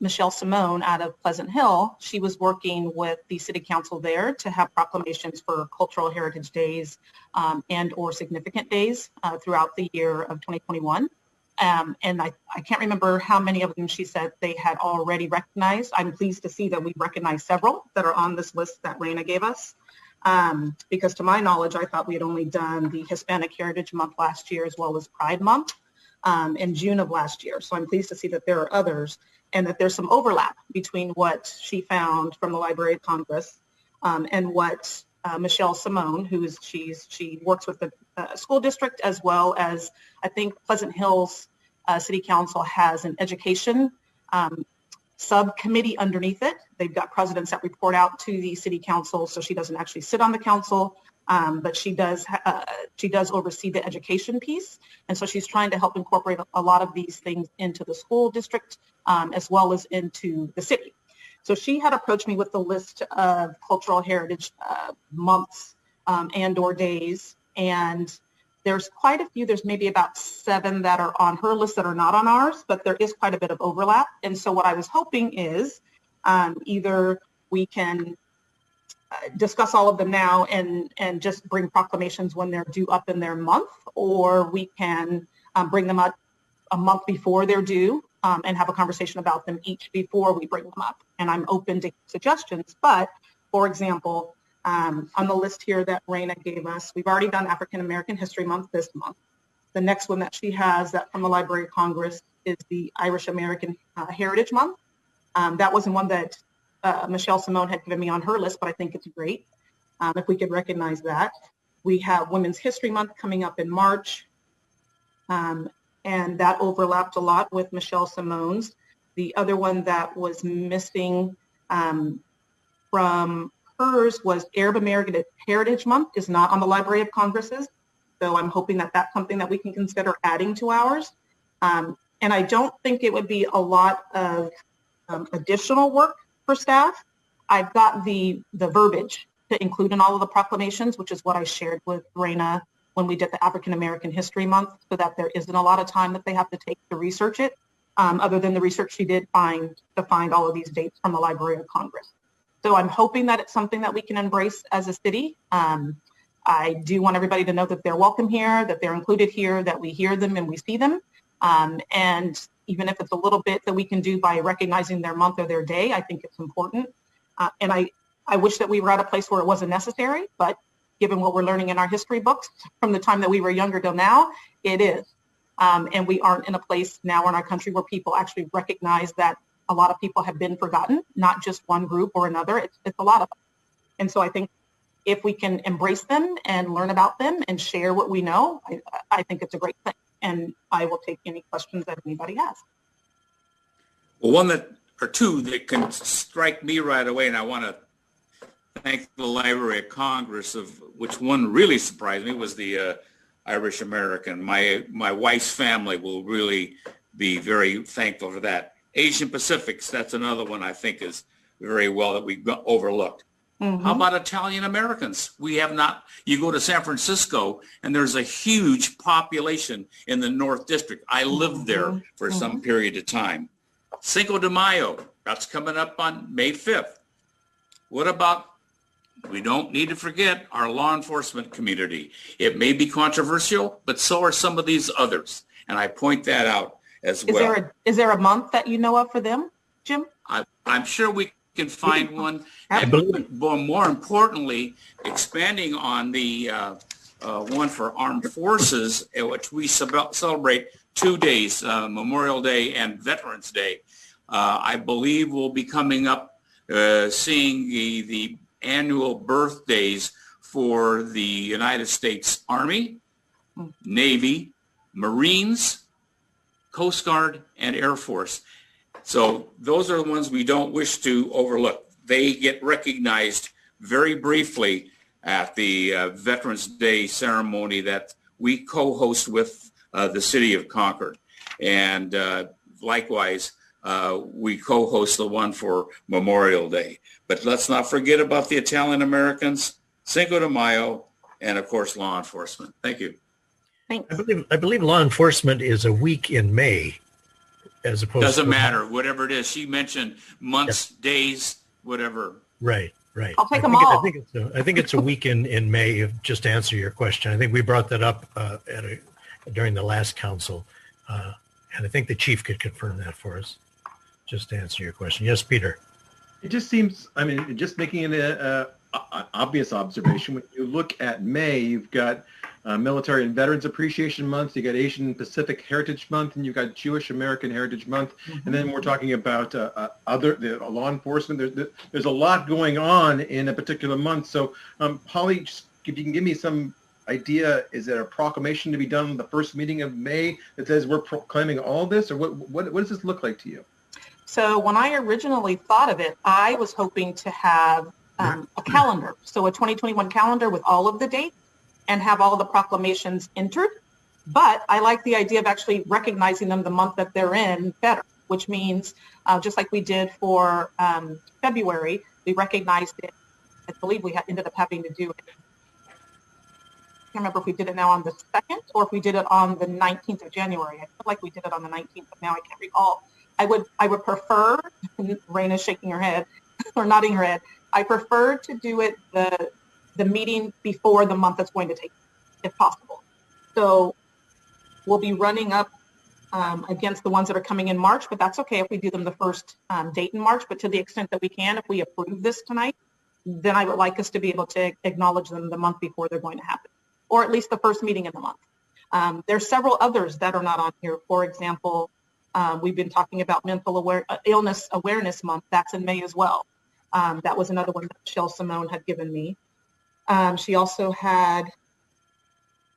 Michelle Simone out of Pleasant Hill, she was working with the city council there to have proclamations for cultural heritage days and or significant days throughout the year of 2021. And I can't remember how many of them she said they had already recognized. I'm pleased to see that we recognized several that are on this list that Raina gave us. Because to my knowledge, I thought we had only done the Hispanic Heritage Month last year as well as Pride Month in June of last year. So I'm pleased to see that there are others and that there's some overlap between what she found from the Library of Congress and what Michelle Simone, she works with the school district as well as I think Pleasant Hills City Council has an education subcommittee underneath it. They've got presidents that report out to the city council, so she doesn't actually sit on the council, but she does oversee the education piece. And so she's trying to help incorporate a lot of these things into the school district as well as into the city. So she had approached me with the list of cultural heritage months and or days. And there's quite a few, there's maybe about 7 that are on her list that are not on ours, but there is quite a bit of overlap. And so what I was hoping is either we can discuss all of them now and just bring proclamations when they're due up in their month, or we can bring them up a month before they're due and have a conversation about them each before we bring them up. And I'm open to suggestions, but for example, on the list here that Raina gave us, we've already done African American History Month this month. The next one that she has that from the Library of Congress is the Irish American Heritage Month. That wasn't one that Michelle Simone had given me on her list, but I think it's great if we could recognize that. We have Women's History Month coming up in March, and that overlapped a lot with Michelle Simone's. The other one that was missing from hers was Arab American Heritage Month is not on the Library of Congress's. So I'm hoping that that's something that we can consider adding to ours. And I don't think it would be a lot of additional work for staff. I've got the verbiage to include in all of the proclamations, which is what I shared with Raina when we did the African American History Month, so that there isn't a lot of time that they have to take to research it, other than the research she did to find all of these dates from the Library of Congress. So I'm hoping that it's something that we can embrace as a city. I do want everybody to know that they're welcome here, that they're included here, that we hear them and we see them. And even if it's a little bit that we can do by recognizing their month or their day, I think it's important. And I wish that we were at a place where it wasn't necessary, but given what we're learning in our history books from the time that we were younger till now, it is. And we aren't in a place now in our country where people actually recognize that a lot of people have been forgotten, not just one group or another. It's a lot of them. And so I think if we can embrace them and learn about them and share what we know, I think it's a great thing. And I will take any questions that anybody has. Well, one that or two that can strike me right away, and I want to thank the Library of Congress, of which one really surprised me was the Irish American. My wife's family will really be very thankful for that. Asian Pacifics, that's another one I think is very well that we overlooked. Mm-hmm. How about Italian Americans? We have not. You go to San Francisco and there's a huge population in the North District. I lived there for some period of time. Cinco de Mayo, that's coming up on May 5th. What about, we don't need to forget our law enforcement community. It may be controversial, but so are some of these others. And I point that out as well. Is there a month that you know of for them, Jim? I'm sure we can find one. And more importantly, expanding on the one for armed forces, which we celebrate 2 days, Memorial Day and Veterans Day. I believe we'll be coming up seeing the annual birthdays for the United States Army, Navy, Marines, Coast Guard, and Air Force. So those are the ones we don't wish to overlook. They get recognized very briefly at the Veterans Day ceremony that we co-host with the City of Concord. And likewise, we co-host the one for Memorial Day. But let's not forget about the Italian Americans, Cinco de Mayo, and of course, law enforcement. Thank you. Thanks. I believe law enforcement is a week in May, as opposed Doesn't to matter, whatever it is. She mentioned months, days, whatever. Right. I'll take them all. I think it's a week in May. Just to answer your question, I think we brought that up during the last council, and I think the chief could confirm that for us. Just to answer your question, yes, Peter. It just seems, I mean, just making an obvious observation. When you look at May, you've got Military and Veterans Appreciation Month, you got Asian Pacific Heritage Month, and you've got Jewish American Heritage Month. And then we're talking about the law enforcement. There's a lot going on in a particular month. So, Holly, just, if you can give me some idea, is there a proclamation to be done in the first meeting of May that says we're proclaiming all this, or what does this look like to you? So when I originally thought of it, I was hoping to have a calendar. So a 2021 calendar with all of the dates and have all the proclamations entered. But I like the idea of actually recognizing them the month that they're in better, which means just like we did for February, we recognized it. I believe we ended up having to do it. I can't remember if we did it now on the 2nd or if we did it on the 19th of January. I feel like we did it on the 19th, but now I can't recall. I would prefer, Raina's shaking her head or nodding her head, I prefer to do it the meeting before the month that's going to take, if possible. So we'll be running up against the ones that are coming in March, but that's okay if we do them the first date in March. But to the extent that we can, if we approve this tonight, then I would like us to be able to acknowledge them the month before they're going to happen, or at least the first meeting in the month. There's several others that are not on here. For example, we've been talking about mental illness awareness month. That's in May as well. That was another one that Michelle Simone had given me. She also had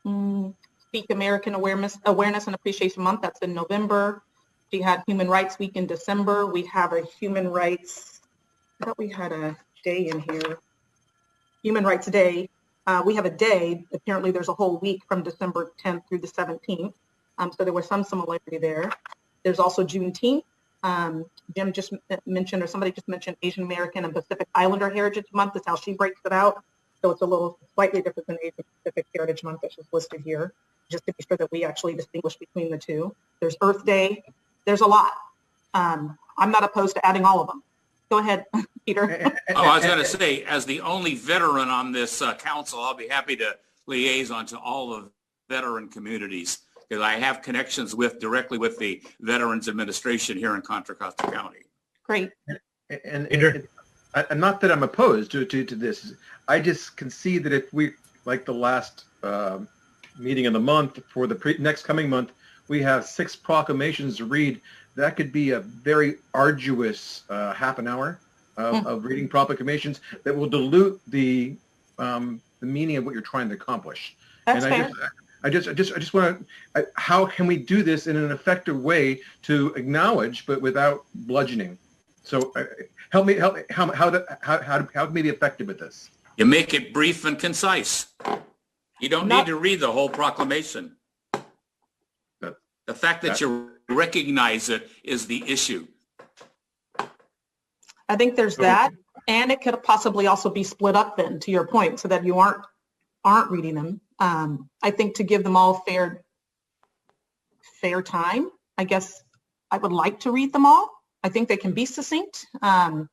Speak American Awareness and Appreciation Month. That's in November. She had Human Rights Week in December. We have a Human Rights, I thought we had a day in here. Human Rights Day. We have a day. Apparently there's a whole week from December 10th through the 17th. So there was some similarity there. There's also Juneteenth. Jim just mentioned, or somebody just mentioned, Asian American and Pacific Islander Heritage Month. That's how she breaks it out. So it's a little slightly different than Asian Pacific Heritage Month, which is listed here, just to be sure that we actually distinguish between the two. There's Earth Day. There's a lot. I'm not opposed to adding all of them. Go ahead, Peter. I was going to say, as the only veteran on this council, I'll be happy to liaison to all the veteran communities, because I have connections directly with the Veterans Administration here in Contra Costa County. Great. And not that I'm opposed to this. I just can see that if we, like the last meeting of the month, for the next coming month, we have 6 proclamations to read. That could be a very arduous half an hour of reading proclamations that will dilute the meaning of what you're trying to accomplish. That's fair. I just want to. How can we do this in an effective way to acknowledge, but without bludgeoning? So help me. How can we be effective with this? You make it brief and concise. You don't need to read the whole proclamation. The fact that you recognize it is the issue. I think there's that, and it could possibly also be split up then, to your point, so that you aren't reading them. I think to give them all fair time, I guess I would like to read them all. I think they can be succinct. And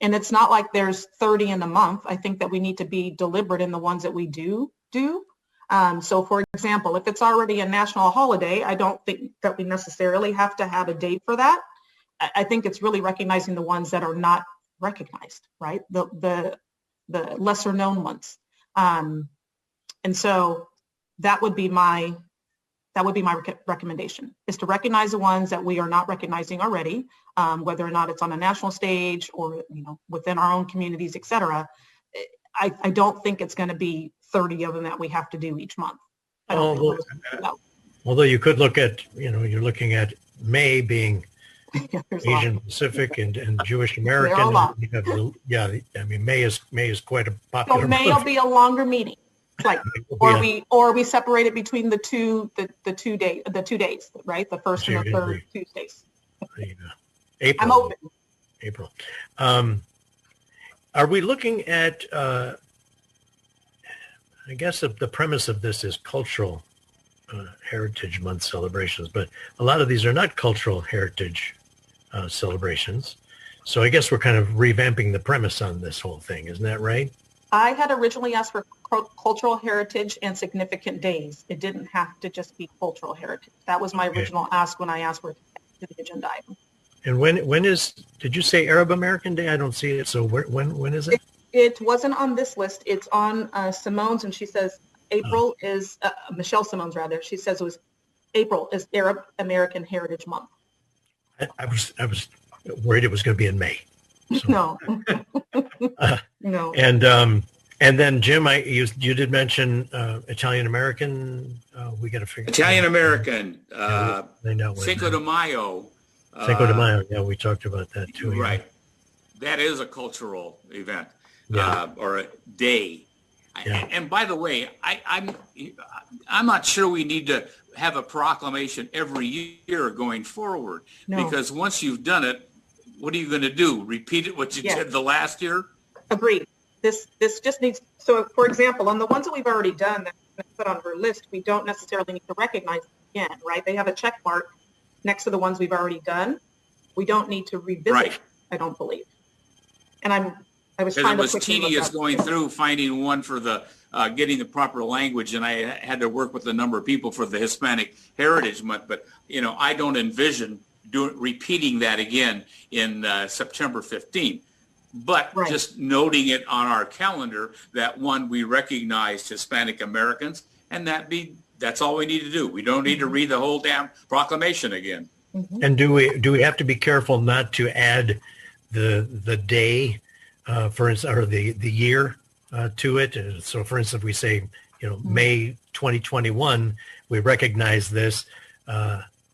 it's not like there's 30 in a month. I think that we need to be deliberate in the ones that we do. So for example, if it's already a national holiday, I don't think that we necessarily have to have a date for that. I think it's really recognizing the ones that are not recognized, right? The lesser known ones. And so that would be my recommendation, is to recognize the ones that we are not recognizing already, whether or not it's on a national stage or within our own communities, et cetera. I don't think it's going to be 30 of them that we have to do each month. Although you could look at, you're looking at May being Asian Pacific and Jewish American. May is quite a popular. So May will be a longer meeting, like, or we separate it between the two days, right? The first and the third Tuesdays. April. I'm open. April. Are we looking at I guess the premise of this is cultural Heritage Month celebrations, but a lot of these are not cultural heritage celebrations. So I guess we're kind of revamping the premise on this whole thing. Isn't that right? I had originally asked for cultural heritage and significant days. It didn't have to just be cultural heritage. That was my original ask when I asked for the agenda item. And did you say Arab American Day? I don't see it. So when is it? It wasn't on this list. It's on Simone's, and she says April is, Michelle Simone's rather, she says it was April is Arab American Heritage Month. I was worried it was going to be in May. So. No. No. And then Jim, you did mention Italian American. We got to figure Italian American. They know Cinco de Mayo. Cinco de Mayo. Yeah, we talked about that too. Right. That is a cultural event or a day. Yeah. And by the way, I'm not sure we need to have a proclamation every year going forward, because once you've done it, what are you going to do? Repeat it what you did the last year? Agreed. This just needs, so for example, on the ones that we've already done that we put on her list, we don't necessarily need to recognize them again, right? They have a check mark next to the ones we've already done. We don't need to revisit, I don't believe. And I was trying to. It was tedious going through finding one for the getting the proper language, and I had to work with a number of people for the Hispanic Heritage Month. But I don't envision repeating that again in September 15th. But just noting it on our calendar that we recognized Hispanic Americans, and that's all we need to do. We don't need to read the whole damn proclamation again. Mm-hmm. And do we have to be careful not to add the day, for instance, or the year to it? So, for instance, we say, May 2021, we recognize this.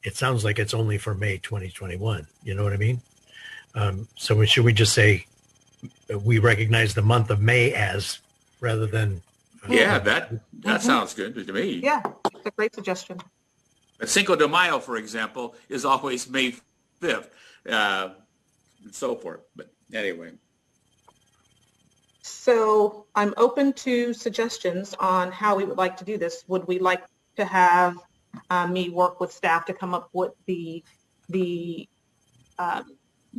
It sounds like it's only for May 2021. You know what I mean? So should we just say we recognize the month of May as, rather than? That sounds good to me. Yeah, it's a great suggestion. But Cinco de Mayo, for example, is always May 5th, and so forth. But anyway. So I'm open to suggestions on how we would like to do this. Would we like to have me work with staff to come up with the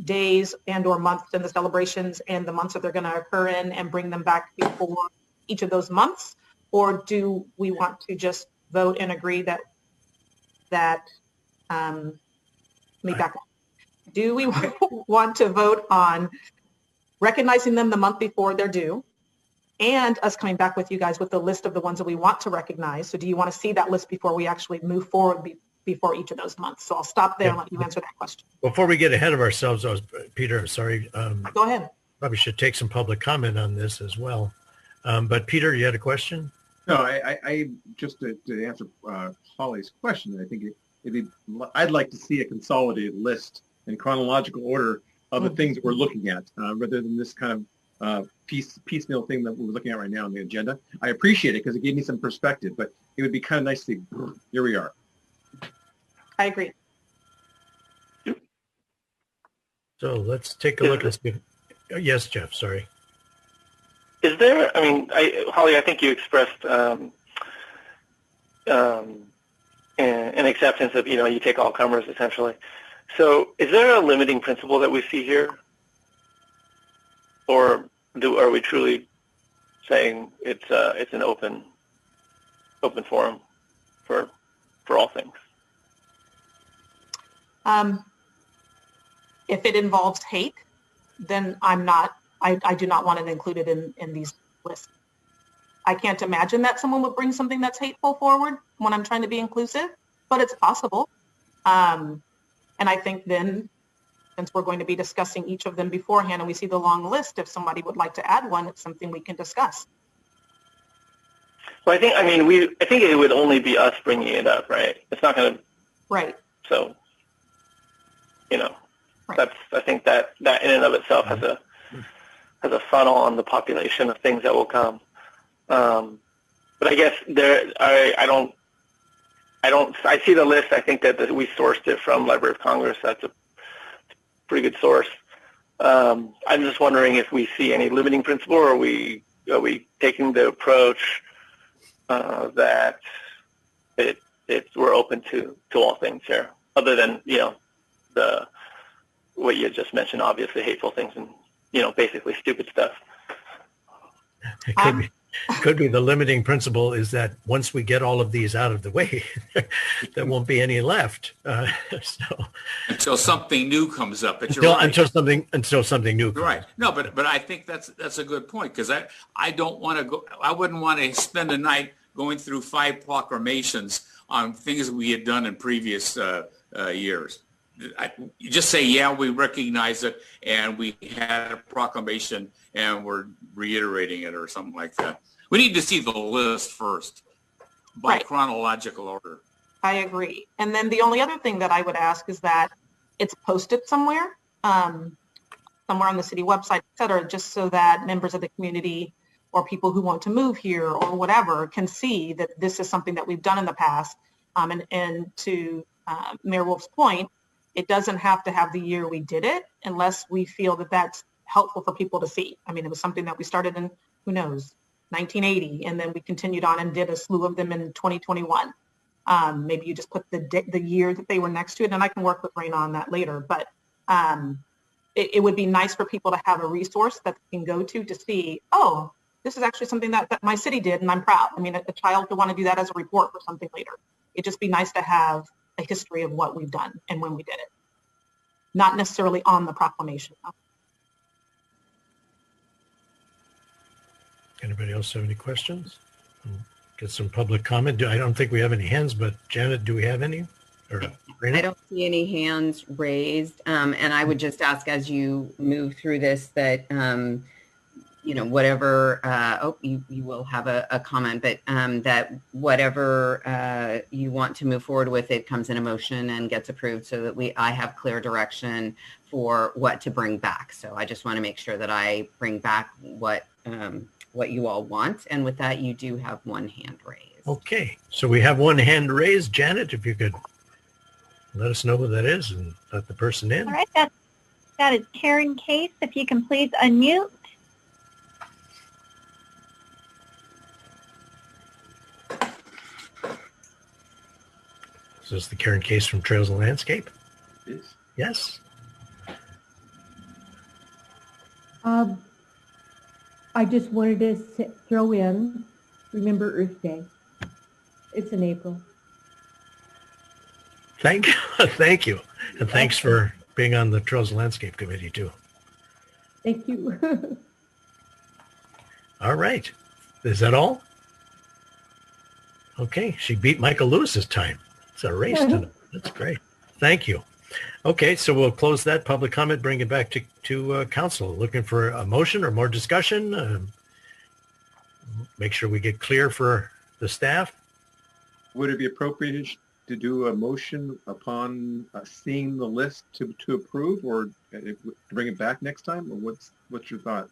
days and or months and the celebrations and the months that they're going to occur in, and bring them back before each of those months? Or do we want to just vote and agree that do we want to vote on recognizing them the month before they're due, and us coming back with you guys with the list of the ones that we want to recognize? So do you want to see that list before we actually move forward before each of those months? So I'll stop there and let you answer that question. Before we get ahead of ourselves, Peter, sorry. Go ahead. Probably should take some public comment on this as well. But Peter, you had a question? No, I just to answer Holly's question, I think I'd like to see a consolidated list in chronological order of the things that we're looking at, rather than this kind of piecemeal thing that we're looking at right now on the agenda. I appreciate it because it gave me some perspective, but it would be kind of nice to see, here we are. I agree. So let's take a look. Yes, Jeff, sorry. Is there, Holly, I think you expressed an acceptance of, you take all comers essentially. So is there a limiting principle that we see here? Or are we truly saying it's an open forum for all things? If it involves hate, then I do not want it included in these lists. I can't imagine that someone would bring something that's hateful forward when I'm trying to be inclusive, but it's possible. And I think then, since we're going to be discussing each of them beforehand and we see the long list, if somebody would like to add one, it's something we can discuss. Well, I think it would only be us bringing it up, right? It's not going to. Right. So, I think that in and of itself has a funnel on the population of things that will come. But I guess I see the list. I think that we sourced it from Library of Congress. That's a pretty good source. I'm just wondering if we see any limiting principle, or are we taking the approach that we're open to all things here, other than what you just mentioned, obviously hateful things and basically stupid stuff. It could be the limiting principle is that once we get all of these out of the way, there won't be any left. Until something new comes up. But you're right. Until something new comes. Right. No, but I think that's a good point, because I don't want to go. I wouldn't want to spend a night going through 5 proclamations on things we had done in previous years. You just say, yeah, we recognize it, and we had a proclamation, and we're reiterating it or something like that. We need to see the list first by chronological order. I agree. And then the only other thing that I would ask is that it's posted somewhere, somewhere on the city website, et cetera, just so that members of the community or people who want to move here or whatever can see that this is something that we've done in the past. And to Mayor Wolf's point, it doesn't have to have the year we did it unless we feel that that's helpful for people to see. I mean, it was something that we started in, 1980, and then we continued on and did a slew of them in 2021. Maybe you just put the year that they were next to it, and I can work with Raina on that later. But it would be nice for people to have a resource that they can go to see, oh, this is actually something that my city did, and I'm proud. I mean, a child could want to do that as a report for something later. It'd just be nice to have a history of what we've done and when we did it. Not necessarily on the proclamation. Anybody else have any questions? Get some public comment. I don't think we have any hands, but Janet, do we have any? Or I don't see any hands raised. And I would just ask, as you move through this, that whatever, you will have a comment, but that whatever you want to move forward with, it comes in a motion and gets approved so that I have clear direction for what to bring back. So I just want to make sure that I bring back what you all want. And with that, you do have one hand raised. Okay. So we have one hand raised. Janet, if you could let us know who that is and let the person in. All right. That is Karen Case. If you can please unmute. Is this the Karen Case from Trails and Landscape? Yes. Yes. I just wanted to throw in, remember Earth Day. It's in April. Thank you. And thanks for being on the Trails and Landscape Committee too. Thank you. All right. Is that all? Okay. She beat Michael Lewis's time. It's a race tonight. That's great. Thank you. Okay, so we'll close that public comment, bring it back to council. Looking for a motion or more discussion. Make sure we get clear for the staff. Would it be appropriate to do a motion upon seeing the list to approve, or to bring it back next time, or what's your thought?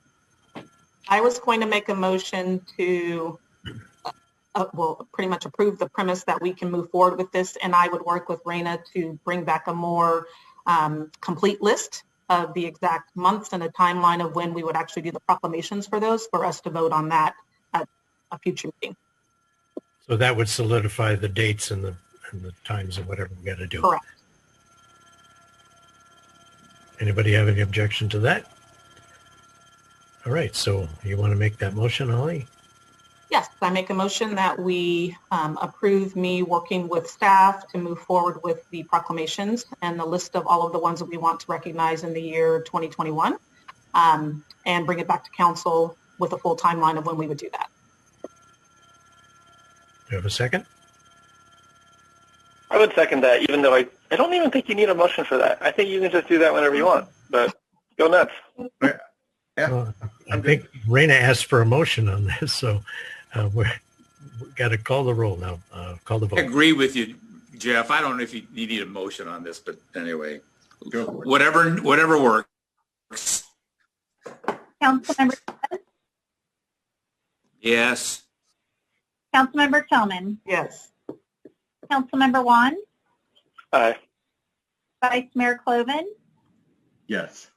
I was going to make a motion to pretty much approve the premise that we can move forward with this, and I would work with Raina to bring back a more complete list of the exact months and a timeline of when we would actually do the proclamations for those, for us to vote on that at a future meeting. So that would solidify the dates and the times and whatever we got to do. Correct. Anybody have any objection to that? All right, so you want to make that motion, Holly? Yes, I make a motion that we approve me working with staff to move forward with the proclamations and the list of all of the ones that we want to recognize in the year 2021, and bring it back to council with a full timeline of when we would do that. Do you have a second? I would second that, even though I don't even think you need a motion for that. I think you can just do that whenever you want, but go nuts. Well, I think Raina asked for a motion on this, so we've got to call the roll now. Call the vote. I agree with you, Jeff. I don't know if you need a motion on this, but anyway, whatever works. Councilmember Smith? Yes. Councilmember Tillman? Yes. Councilmember Juan? Aye. Vice Mayor Cloven? Yes.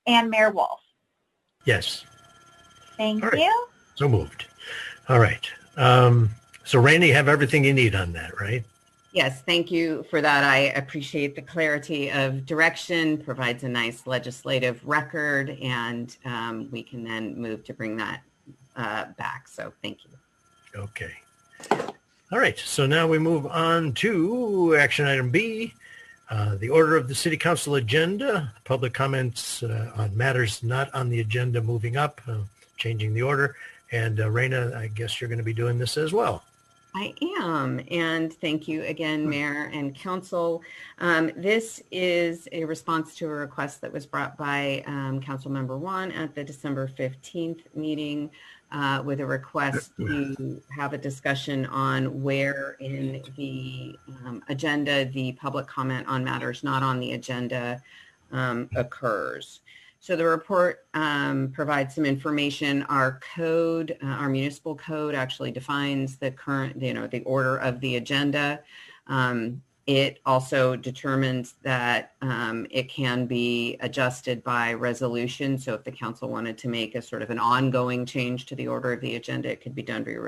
And Mayor Wolf? Yes. Thank All right. you. So moved. All right. So Randy, you have everything you need on that, right? Yes, thank you for that. I appreciate the clarity of direction, provides a nice legislative record, and we can then move to bring that back. So thank you. Okay. All right. So now we move on to action item B, the order of the City Council agenda, public comments on matters not on the agenda moving up, changing the order. And Raina, I guess you're going to be doing this as well. I am, and thank you again, Mayor and Council. This is a response to a request that was brought by Council Member Juan at the December 15th meeting with a request to have a discussion on where in the agenda the public comment on matters not on the agenda occurs. So the report provides some information. Our code, our municipal code actually defines the current, the order of the agenda. It also determines that it can be adjusted by resolution. So if the council wanted to make a sort of an ongoing change to the order of the agenda, it could be done via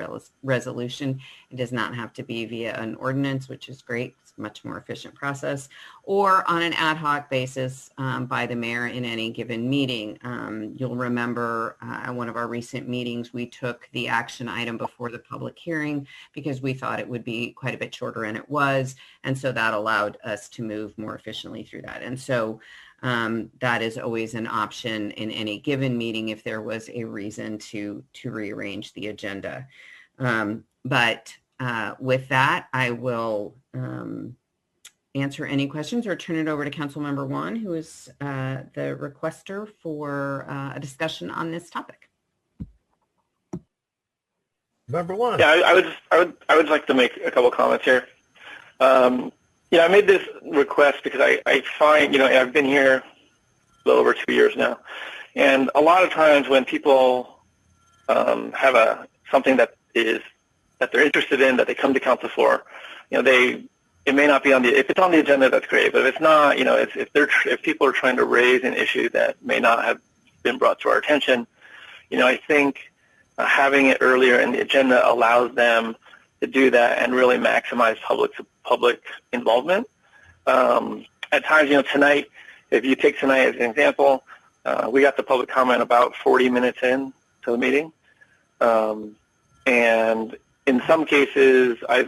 resolution. It does not have to be via an ordinance, which is great. It's a much more efficient process, or on an ad hoc basis by the mayor in any given meeting. You'll remember at one of our recent meetings, we took the action item before the public hearing because we thought it would be quite a bit shorter, and it was. And so that allowed us to move more efficiently through that. And so that is always an option in any given meeting if there was a reason to rearrange the agenda. But with that, I will answer any questions or turn it over to Councilmember Juan, who is the requester for a discussion on this topic. Member Juan. Yeah, I would like to make a couple comments here. I made this request because I find, I've been here a little over 2 years now, and a lot of times when people have something that they're interested in, that they come to council for, it may not be if it's on the agenda, that's great, but if it's not, if people are trying to raise an issue that may not have been brought to our attention, I think having it earlier in the agenda allows them to do that and really maximize public involvement. At times, tonight, if you take tonight as an example, we got the public comment about 40 minutes in to the meeting. And in some cases, I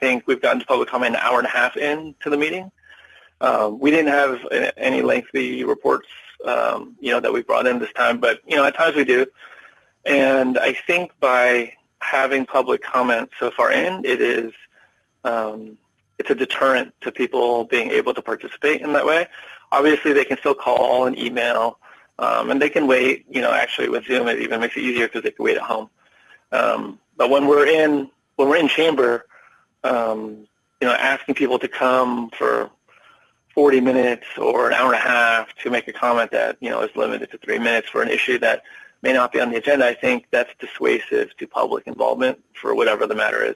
think we've gotten to public comment an hour and a half into the meeting. We didn't have any lengthy reports, that we brought in this time, but, at times we do. And I think by having public comment so far in, it's a deterrent to people being able to participate in that way. Obviously, they can still call and email, and they can wait. Actually with Zoom, it even makes it easier because they can wait at home. But when we're in chamber, asking people to come for 40 minutes or an hour and a half to make a comment that is limited to 3 minutes for an issue that may not be on the agenda, I think that's dissuasive to public involvement for whatever the matter is.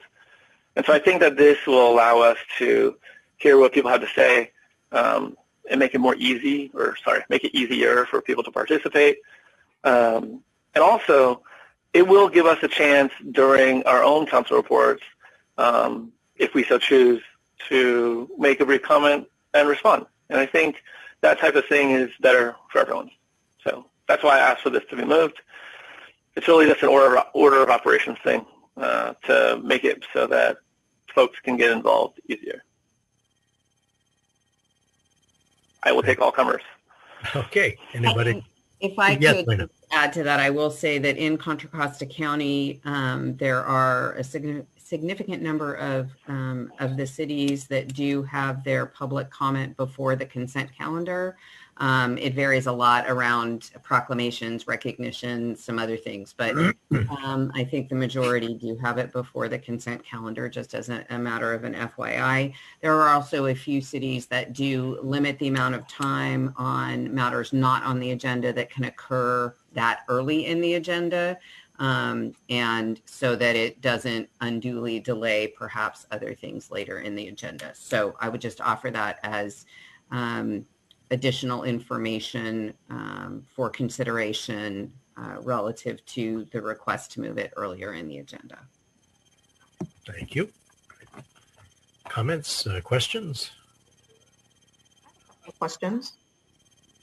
And so I think that this will allow us to hear what people have to say and make it easier for people to participate. And also, it will give us a chance during our own council reports, if we so choose, to make a brief comment and respond. And I think that type of thing is better for everyone. So that's why I asked for this to be moved. It's really just an order of operations thing to make it so that folks can get involved easier. I will take all comers. Okay. Anybody? If I could add to that, I will say that in Contra Costa County, there are a significant number of the cities that do have their public comment before the consent calendar. It varies a lot around proclamations, recognitions, some other things, but I think the majority do have it before the consent calendar, just as a matter of an FYI. There are also a few cities that do limit the amount of time on matters not on the agenda that can occur that early in the agenda, and so that it doesn't unduly delay perhaps other things later in the agenda. So I would just offer that as additional information for consideration relative to the request to move it earlier in the agenda. Thank you. Comments, questions? Questions.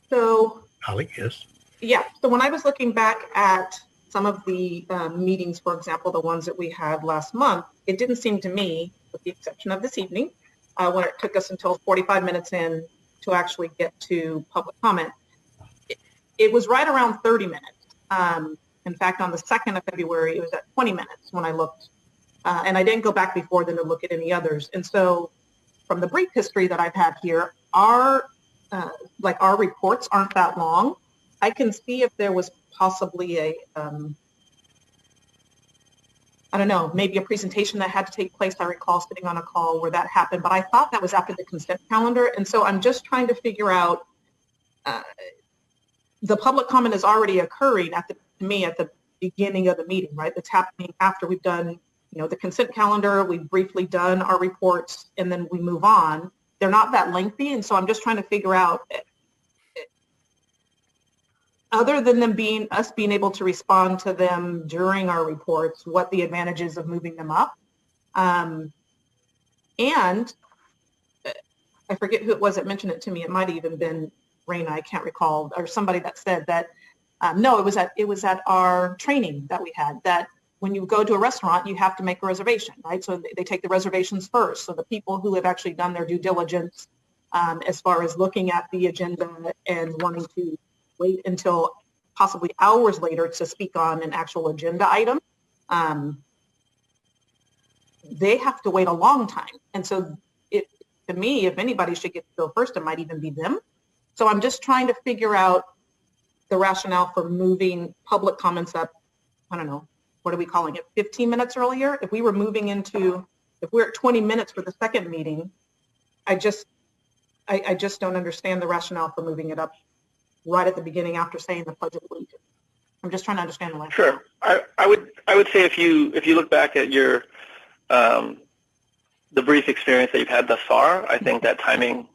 So, Holly, yes. yeah. So when I was looking back at some of the meetings, for example, the ones that we had last month, it didn't seem to me, with the exception of this evening, when it took us until 45 minutes in to actually get to public comment, it was right around 30 minutes. In fact, on the 2nd of February, it was at 20 minutes when I looked. And I didn't go back before then to look at any others. And so from the brief history that I've had here, our reports aren't that long. I can see if there was possibly a, I don't know, maybe a presentation that had to take place. I recall sitting on a call where that happened, but I thought that was after the consent calendar. And so I'm just trying to figure out, the public comment is already occurring at the beginning of the meeting, right? That's happening after we've done, the consent calendar, we've briefly done our reports, and then we move on. They're not that lengthy, and so I'm just trying to figure out, other than us being able to respond to them during our reports, what the advantages of moving them up. And I forget who it was that mentioned it to me. It might have even been Raina, I can't recall, or somebody that said that, no, it was at our training that we had, that when you go to a restaurant, you have to make a reservation, right? So they take the reservations first. So the people who have actually done their due diligence as far as looking at the agenda and wanting to wait until possibly hours later to speak on an actual agenda item, they have to wait a long time. And so to me, if anybody should get to go first, it might even be them. So I'm just trying to figure out the rationale for moving public comments up, I don't know, what are we calling it, 15 minutes earlier? If we were if we're at 20 minutes for the second meeting, I just don't understand the rationale for moving it up right at the beginning after saying the Pledge of Allegiance. I'm just trying to understand the rationale. Sure. I would say if you look back at your the brief experience that you've had thus far, I think that timing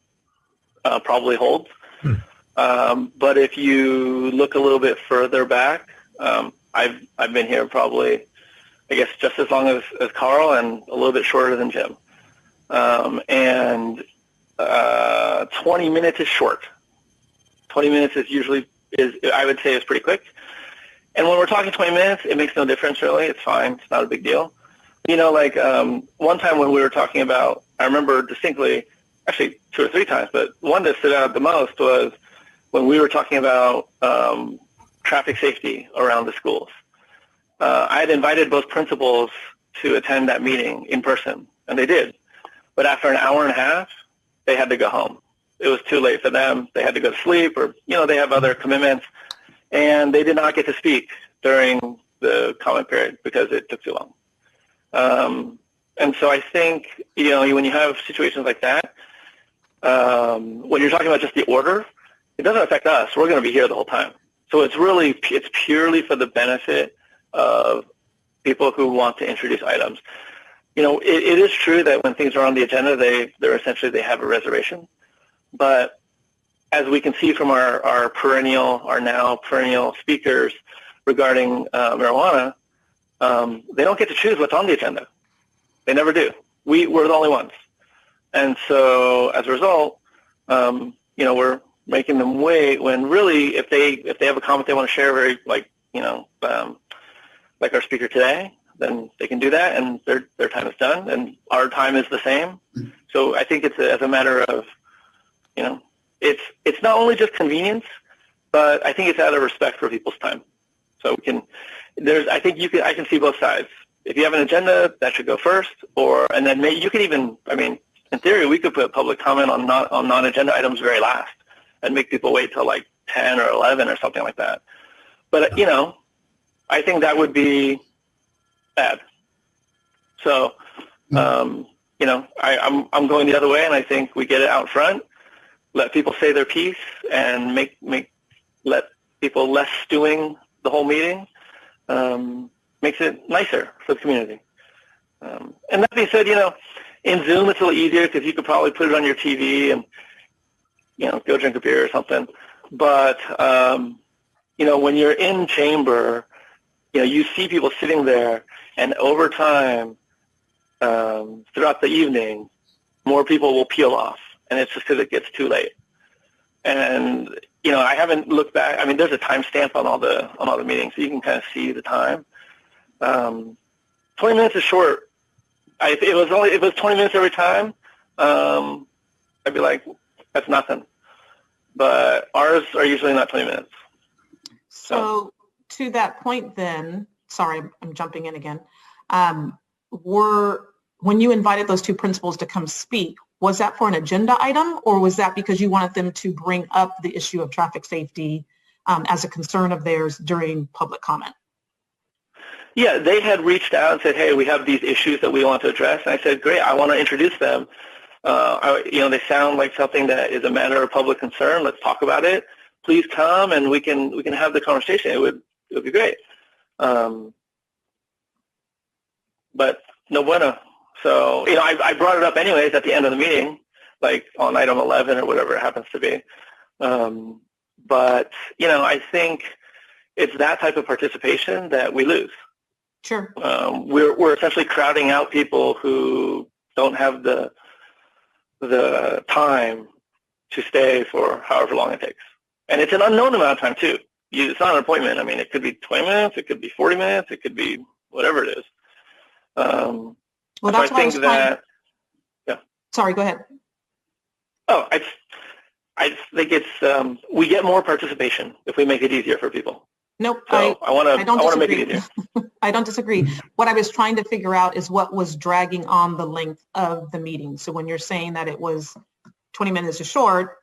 probably holds. But if you look a little bit further back, I've been here probably, I guess, just as long as Carl and a little bit shorter than Jim. 20 minutes is short. 20 minutes I would say is pretty quick. And when we're talking 20 minutes, it makes no difference really. It's fine. It's not a big deal. One time when we were talking about, I remember distinctly, actually 2 or 3 times, but one that stood out the most was when we were talking about traffic safety around the schools. I had invited both principals to attend that meeting in person, and they did. But after an hour and a half, they had to go home. It was too late for them. They had to go to sleep, or, they have other commitments, and they did not get to speak during the comment period because it took too long. And so I think, when you have situations like that, when you're talking about just the order, it doesn't affect us. We're going to be here the whole time. So it's purely for the benefit of people who want to introduce items. It is true that when things are on the agenda, they have a reservation. But as we can see from our now perennial speakers regarding marijuana, they don't get to choose what's on the agenda. They never do. We're the only ones. And so as a result, we're making them wait when really if they have a comment they want to share like our speaker today, then they can do that and their time is done and our time is the same. So I think it's as a matter of, it's not only just convenience, but I think it's out of respect for people's time. So I can see both sides. If you have an agenda, that should go first, and then maybe you could even, in theory, we could put public comment on non-agenda items very last and make people wait till like 10 or 11 or something like that. But, I think that would be bad. So, I'm going the other way, and I think we get it out front, let people say their piece, and let people less stewing the whole meeting. Makes it nicer for the community. And that being said, in Zoom it's a little easier because you could probably put it on your TV and, go drink a beer or something. But, when you're in chamber, you see people sitting there, and over time, throughout the evening, more people will peel off, and it's just because it gets too late. And I haven't looked back. I mean, there's a timestamp on all the meetings, so you can kind of see the time. 20 minutes is short. If it was 20 minutes every time, I'd be like, that's nothing. But ours are usually not 20 minutes. So to that point then, sorry, I'm jumping in again. When you invited those two principals to come speak, was that for an agenda item, or was that because you wanted them to bring up the issue of traffic safety as a concern of theirs during public comment? Yeah, they had reached out and said, hey, we have these issues that we want to address. And I said, great, I want to introduce them. They sound like something that is a matter of public concern. Let's talk about it. Please come and we can have the conversation. It would be great. But no bueno. So, I brought it up anyways at the end of the meeting, like on item 11 or whatever it happens to be. But, I think it's that type of participation that we lose. Sure. We're essentially crowding out people who don't have the time to stay for however long it takes. And it's an unknown amount of time, too. It's not an appointment. I mean, it could be 20 minutes, it could be 40 minutes, it could be whatever it is. Well, that's why I was trying. Yeah. Sorry, go ahead. Oh, I think it's we get more participation if we make it easier for people. Nope. So I want to make it easier. I don't disagree. What I was trying to figure out is what was dragging on the length of the meeting. So when you're saying that it was 20 minutes is short,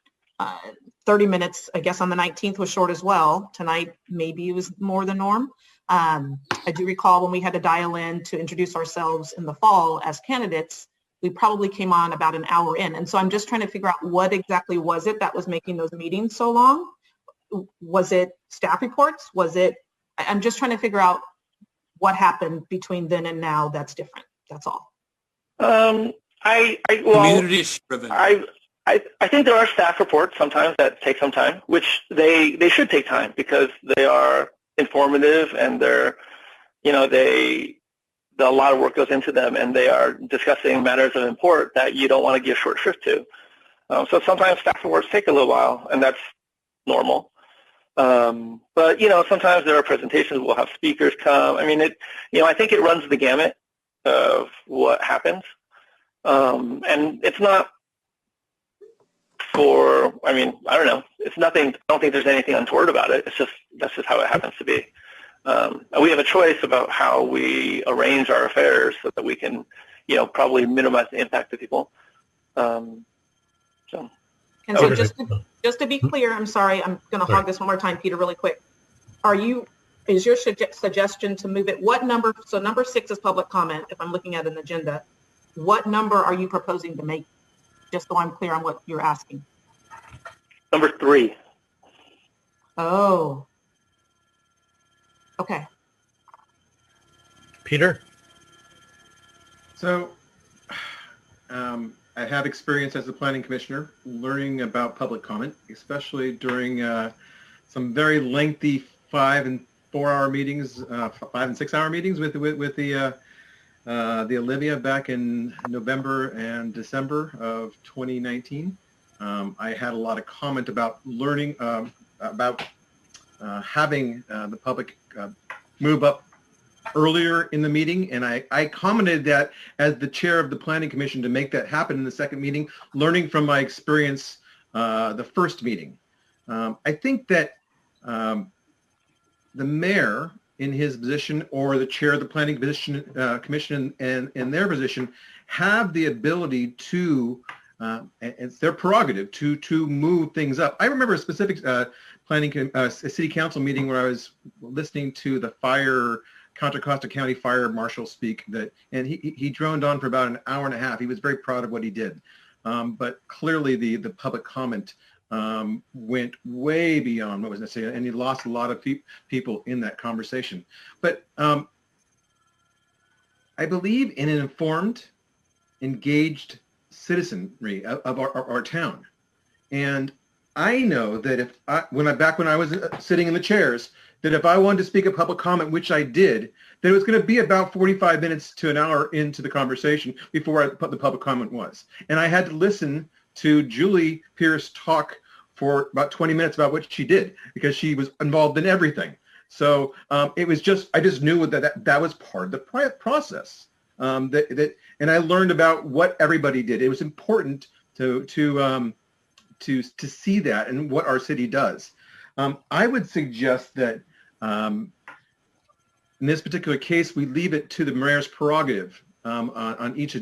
30 minutes, I guess on the 19th was short as well. Tonight, maybe it was more the norm. I do recall when we had to dial in to introduce ourselves in the fall as candidates, we probably came on about an hour in. And so I'm just trying to figure out what exactly was it that was making those meetings so long? Was it staff reports? I'm just trying to figure out what happened between then and now that's different. That's all. I think there are staff reports sometimes that take some time, which they should take time because they are informative and they're, a lot of work goes into them and they are discussing matters of import that you don't want to give short shrift to. So sometimes staff reports take a little while and that's normal. But, sometimes there are presentations, we'll have speakers come. I mean, I think it runs the gamut of what happens. And it's not I don't know. It's nothing, I don't think there's anything untoward about it. That's just how it happens to be. We have a choice about how we arrange our affairs so that we can, probably minimize the impact to people. And so just to be clear, I'm sorry, I'm going to hog this one more time, Peter, really quick. Is your suggestion to move it, what number, so number 6 is public comment, if I'm looking at an agenda, what number are you proposing to make, just so I'm clear on what you're asking? Number 3. Oh. Okay. Peter? So, I have experience as a planning commissioner learning about public comment, especially during some very lengthy 5 and 4 hour meetings, 5 and 6 hour meetings with the Olivia back in November and December of 2019. I had a lot of comment about learning about having the public move up earlier in the meeting, and I commented that as the chair of the Planning Commission to make that happen in the second meeting, learning from my experience the first meeting. I think that the mayor in his position or the chair of the Planning Commission and in their position have the ability to, it's their prerogative to move things up. I remember a specific city council meeting where I was listening to the Contra Costa County Fire Marshal speak, and he droned on for about an hour and a half. He was very proud of what he did. But clearly the public comment went way beyond what was necessary, and he lost a lot of people in that conversation. But I believe in an informed, engaged citizenry of our town. And I know that when I was sitting in the chairs, that if I wanted to speak a public comment, which I did, that it was going to be about 45 minutes to an hour into the conversation before the public comment was. And I had to listen to Julie Pierce talk for about 20 minutes about what she did because she was involved in everything. So it was just, I just knew that was part of the process. And I learned about what everybody did. It was important to see that and what our city does. I would suggest that in this particular case, we leave it to the mayor's prerogative on each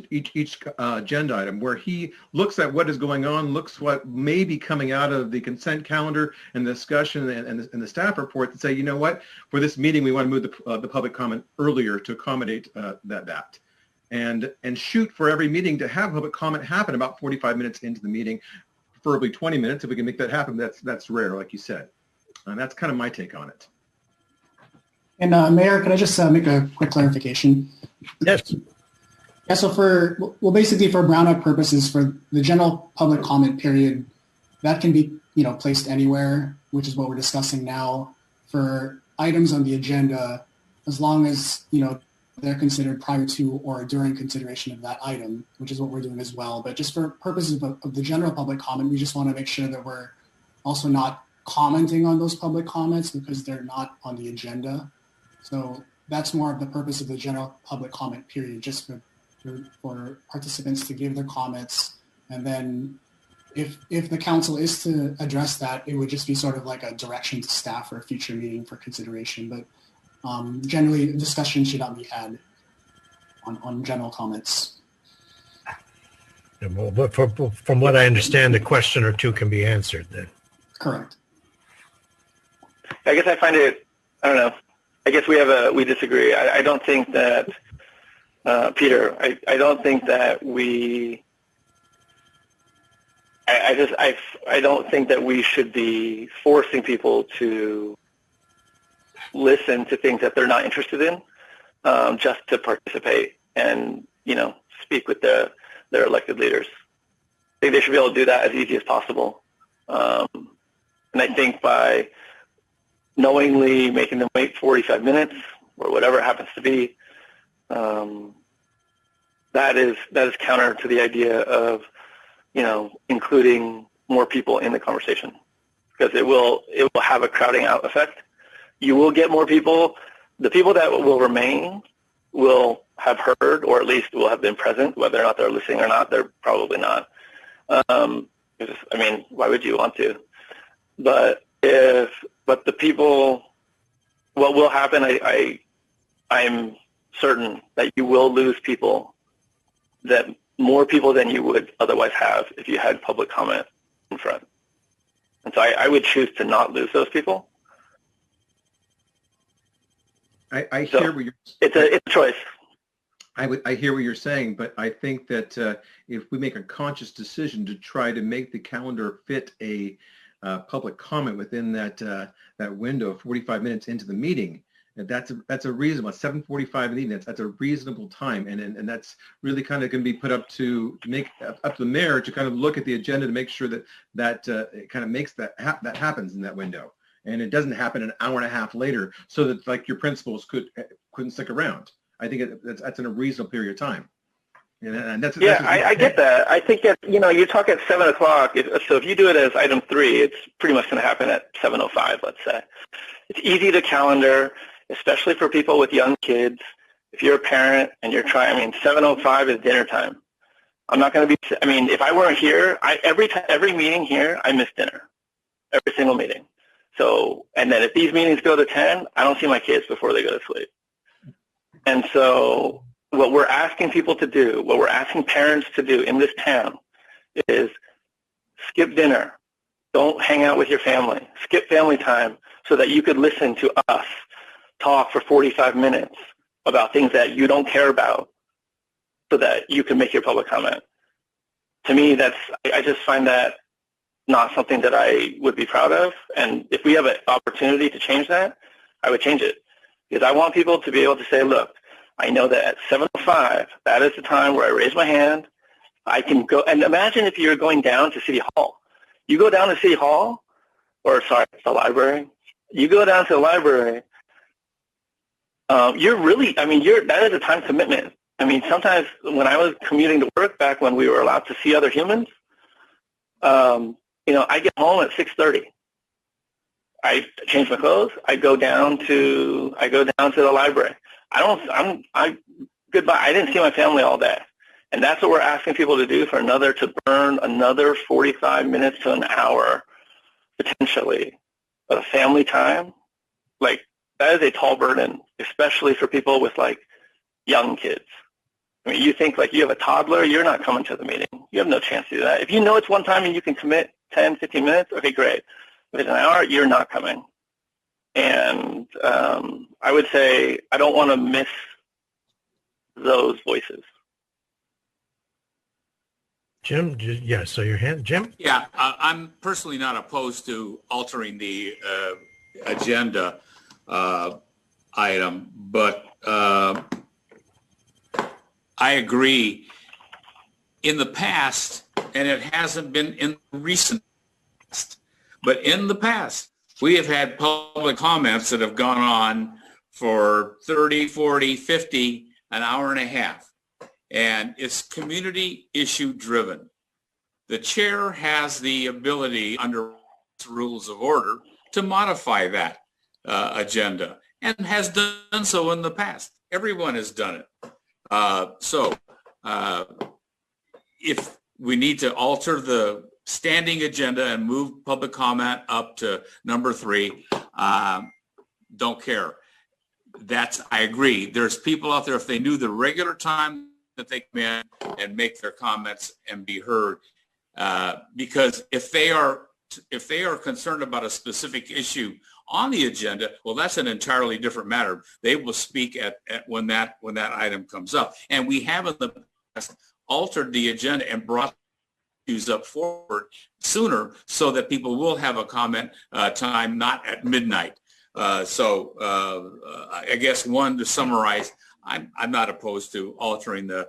agenda item, where he looks at what is going on, looks what may be coming out of the consent calendar and the discussion and the staff report, to say, you know what, for this meeting we want to move the public comment earlier to accommodate that. And shoot for every meeting to have public comment happen about 45 minutes into the meeting, preferably 20 minutes. If we can make that happen, that's rare, like you said. And that's kind of my take on it. And Mayor, could I just make a quick clarification? Yes. Yeah, so basically for Brown Act purposes, for the general public comment period, that can be, placed anywhere, which is what we're discussing now. For items on the agenda, as long as, they're considered prior to or during consideration of that item, which is what we're doing as well. But just for purposes of the general public comment, we just want to make sure that we're also not commenting on those public comments because they're not on the agenda. So that's more of the purpose of the general public comment period, just for participants to give their comments. And then if the council is to address that, it would just be sort of like a direction to staff for a future meeting for consideration. But generally, discussion should not be had on general comments. But from what I understand, a question or two can be answered then. Correct. I guess I find it, I don't know. I guess we disagree. I don't think that, Peter, I don't think that I don't think that we should be forcing people to listen to things that they're not interested in, just to participate and, speak with their elected leaders. I think they should be able to do that as easy as possible. And I think by knowingly making them wait 45 minutes or whatever it happens to be, that is counter to the idea of, including more people in the conversation, because it will have a crowding out effect. You will get more people. The people that will remain will have heard, or at least will have been present. Whether or not they're listening or not, they're probably not. Why would you want to? But the people, what will happen, I'm certain that you will lose people, that more people than you would otherwise have if you had public comment in front. And so I would choose to not lose those people. I hear what you're. It's a choice. I hear what you're saying, but I think that if we make a conscious decision to try to make the calendar fit a public comment within that window of 45 minutes into the meeting, that's a reasonable 7:45 in the evening. That's a reasonable time, and that's really kind of going to be put up to the mayor to kind of look at the agenda to make sure that it kind of makes that happens in that window. And it doesn't happen an hour and a half later, so that like your principals couldn't stick around. I think that's in a reasonable period of time. And that's I get that. I think that you talk at 7 o'clock. So if you do it as item 3, it's pretty much going to happen at 7:05. Let's say it's easy to calendar, especially for people with young kids. If you're a parent and you're trying, 7:05 is dinner time. I'm not going to be. If I weren't here, every meeting here, I miss dinner, every single meeting. So, and then if these meetings go to 10, I don't see my kids before they go to sleep. And so what we're asking people to do, what we're asking parents to do in this town is skip dinner. Don't hang out with your family. Skip family time so that you could listen to us talk for 45 minutes about things that you don't care about so that you can make your public comment. To me, I just find that not something that I would be proud of. And if we have an opportunity to change that, I would change it. Because I want people to be able to say, look, I know that at 7:05, that is the time where I raise my hand. I can go, and imagine if you're going down to City Hall. You go down to City Hall, the library. You go down to the library, you're really, I mean, that is a time commitment. I mean, sometimes when I was commuting to work back when we were allowed to see other humans, you know, I get home at 6:30. I change my clothes. I go down to the library. Goodbye. I didn't see my family all day. And that's what we're asking people to do to burn another 45 minutes to an hour, potentially, of family time. Like, that is a tall burden, especially for people with, like, young kids. I mean, you think, like, you have a toddler, you're not coming to the meeting. You have no chance to do that. If you know it's one time and you can commit 10, 15 minutes, okay, great. If it's an hour, you're not coming. And I would say I don't want to miss those voices. Jim, yeah, so your hand, Jim? Yeah, I'm personally not opposed to altering the agenda item, but I agree. In the past, and it hasn't been in recent past, but in the past, we have had public comments that have gone on for 30, 40, 50, an hour and a half. And it's community issue driven. The chair has the ability under rules of order to modify that agenda and has done so in the past. Everyone has done it. So if we need to alter the standing agenda and move public comment up to number 3, don't care. I agree. There's people out there, if they knew the regular time that they come in and make their comments and be heard, because if they are concerned about a specific issue on the agenda, well, that's an entirely different matter. They will speak at when that item comes up. And we have in the past altered the agenda and brought issues up forward sooner so that people will have a comment time not at midnight. So I guess to summarize, I'm not opposed to altering the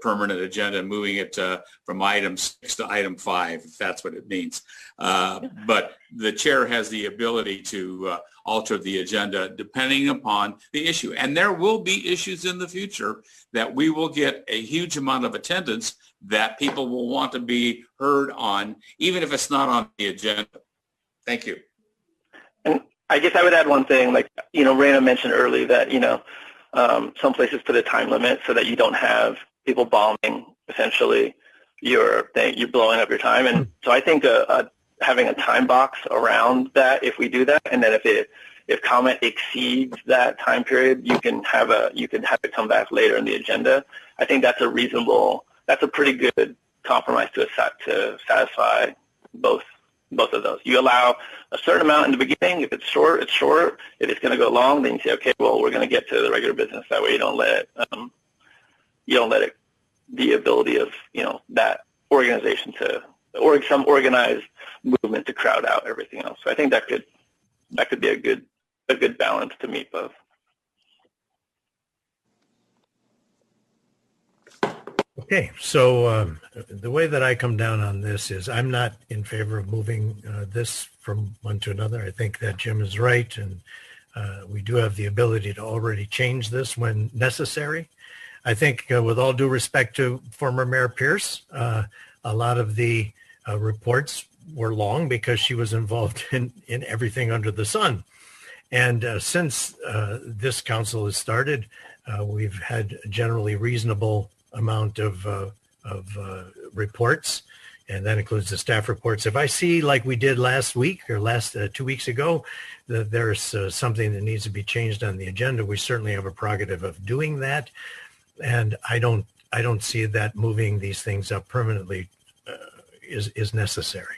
permanent agenda and moving it from item 6 to item 5, if that's what it means. But the chair has the ability to alter the agenda depending upon the issue. And there will be issues in the future that we will get a huge amount of attendance that people will want to be heard on, even if it's not on the agenda. Thank you. And I guess I would add one thing, like, Raina mentioned earlier that, some places put a time limit so that you don't have people bombing, essentially, you're blowing up your time. And so I think having a time box around that, if we do that, and then if comment exceeds that time period, you can have it come back later in the agenda. I think that's a pretty good compromise to satisfy both of those. You allow a certain amount in the beginning. If it's short, it's short. If it's going to go long, then you say, okay, well, we're going to get to the regular business. That way you don't let it the ability of, that organization or some organized movement to crowd out everything else. So I think that could be a good balance to meet both. Okay, so the way that I come down on this is I'm not in favor of moving this from one to another. I think that Jim is right, and we do have the ability to already change this when necessary. I think with all due respect to former Mayor Pierce, a lot of the reports were long because she was involved in everything under the sun. And since this council has started, we've had a generally reasonable amount of reports, and that includes the staff reports. If I see, like we did last week or 2 weeks ago, that there's something that needs to be changed on the agenda, we certainly have a prerogative of doing that. And I don't see that moving these things up permanently is necessary.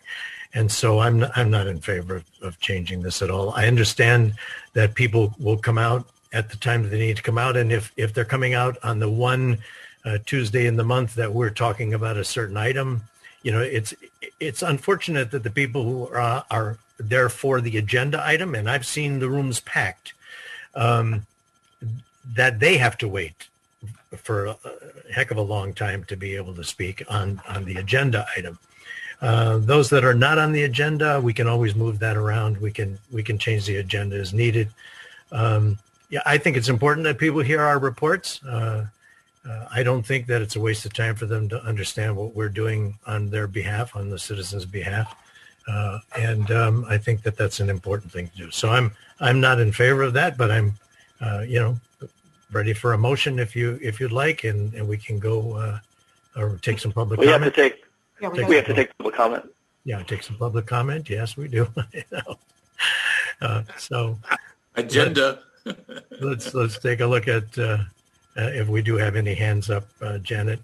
And so I'm not in favor of changing this at all. I understand that people will come out at the time that they need to come out, and if they're coming out on the one Tuesday in the month that we're talking about a certain item, it's unfortunate that the people who are there for the agenda item, and I've seen the rooms packed, that they have to wait for a heck of a long time to be able to speak on the agenda item. Those that are not on the agenda, we can always move that around. We can change the agenda as needed. Yeah, I think it's important that people hear our reports. I don't think that it's a waste of time for them to understand what we're doing on their behalf, on the citizens' behalf. And I think that that's an important thing to do. So I'm not in favor of that, but I'm, ready for a motion if you'd like, and we can go or take some public comment. We have to take public comment. Yeah, take some public comment. Yes, we do. So agenda. Let's take a look at if we do have any hands up, Janet.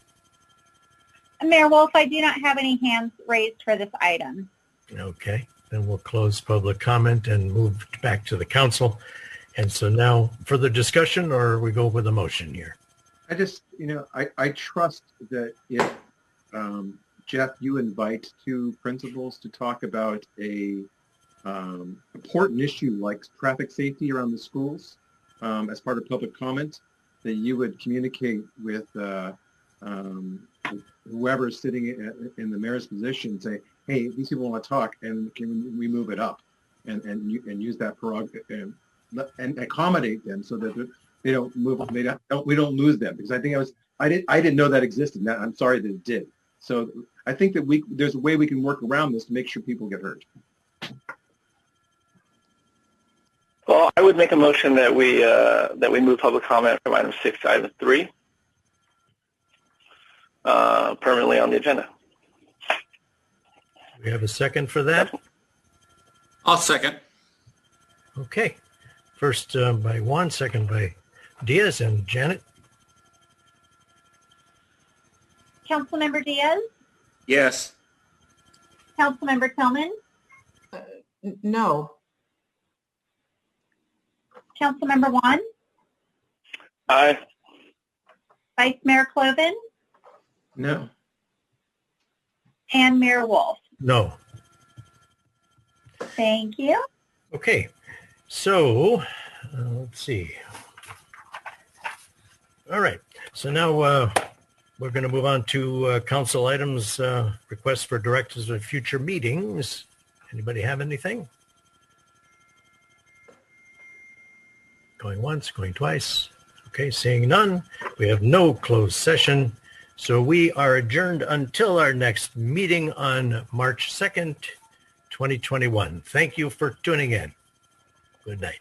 Mayor Wolf, I do not have any hands raised for this item. Okay, then we'll close public comment and move back to the council. And so now further discussion, or we go with a motion here? I just, I trust that if, Jeff, you invite two principals to talk about a important issue like traffic safety around the schools as part of public comment, that you would communicate with whoever's sitting in the mayor's position, say, hey, these people want to talk, and can we move it up and use that prerogative and accommodate them so that they don't move. We don't lose them, because I think I didn't know that existed. I'm sorry that it did. So I think that there's a way we can work around this to make sure people get hurt. Well, I would make a motion that we move public comment from item 6 to item 3 permanently on the agenda. We have a second for that? I'll second. Okay. First by Juan, second by Diaz and Janet. Councilmember Diaz? Yes. Councilmember Tillman? No. Councilmember Juan? Aye. Vice Mayor Cloven? No. And Mayor Wolf? No. Thank you. Okay. So let's see. All right. So now we're going to move on to council items, requests for directives of future meetings. Anybody have anything? Going once, going twice. Okay, seeing none. We have no closed session. So we are adjourned until our next meeting on March 2nd, 2021. Thank you for tuning in. Good night.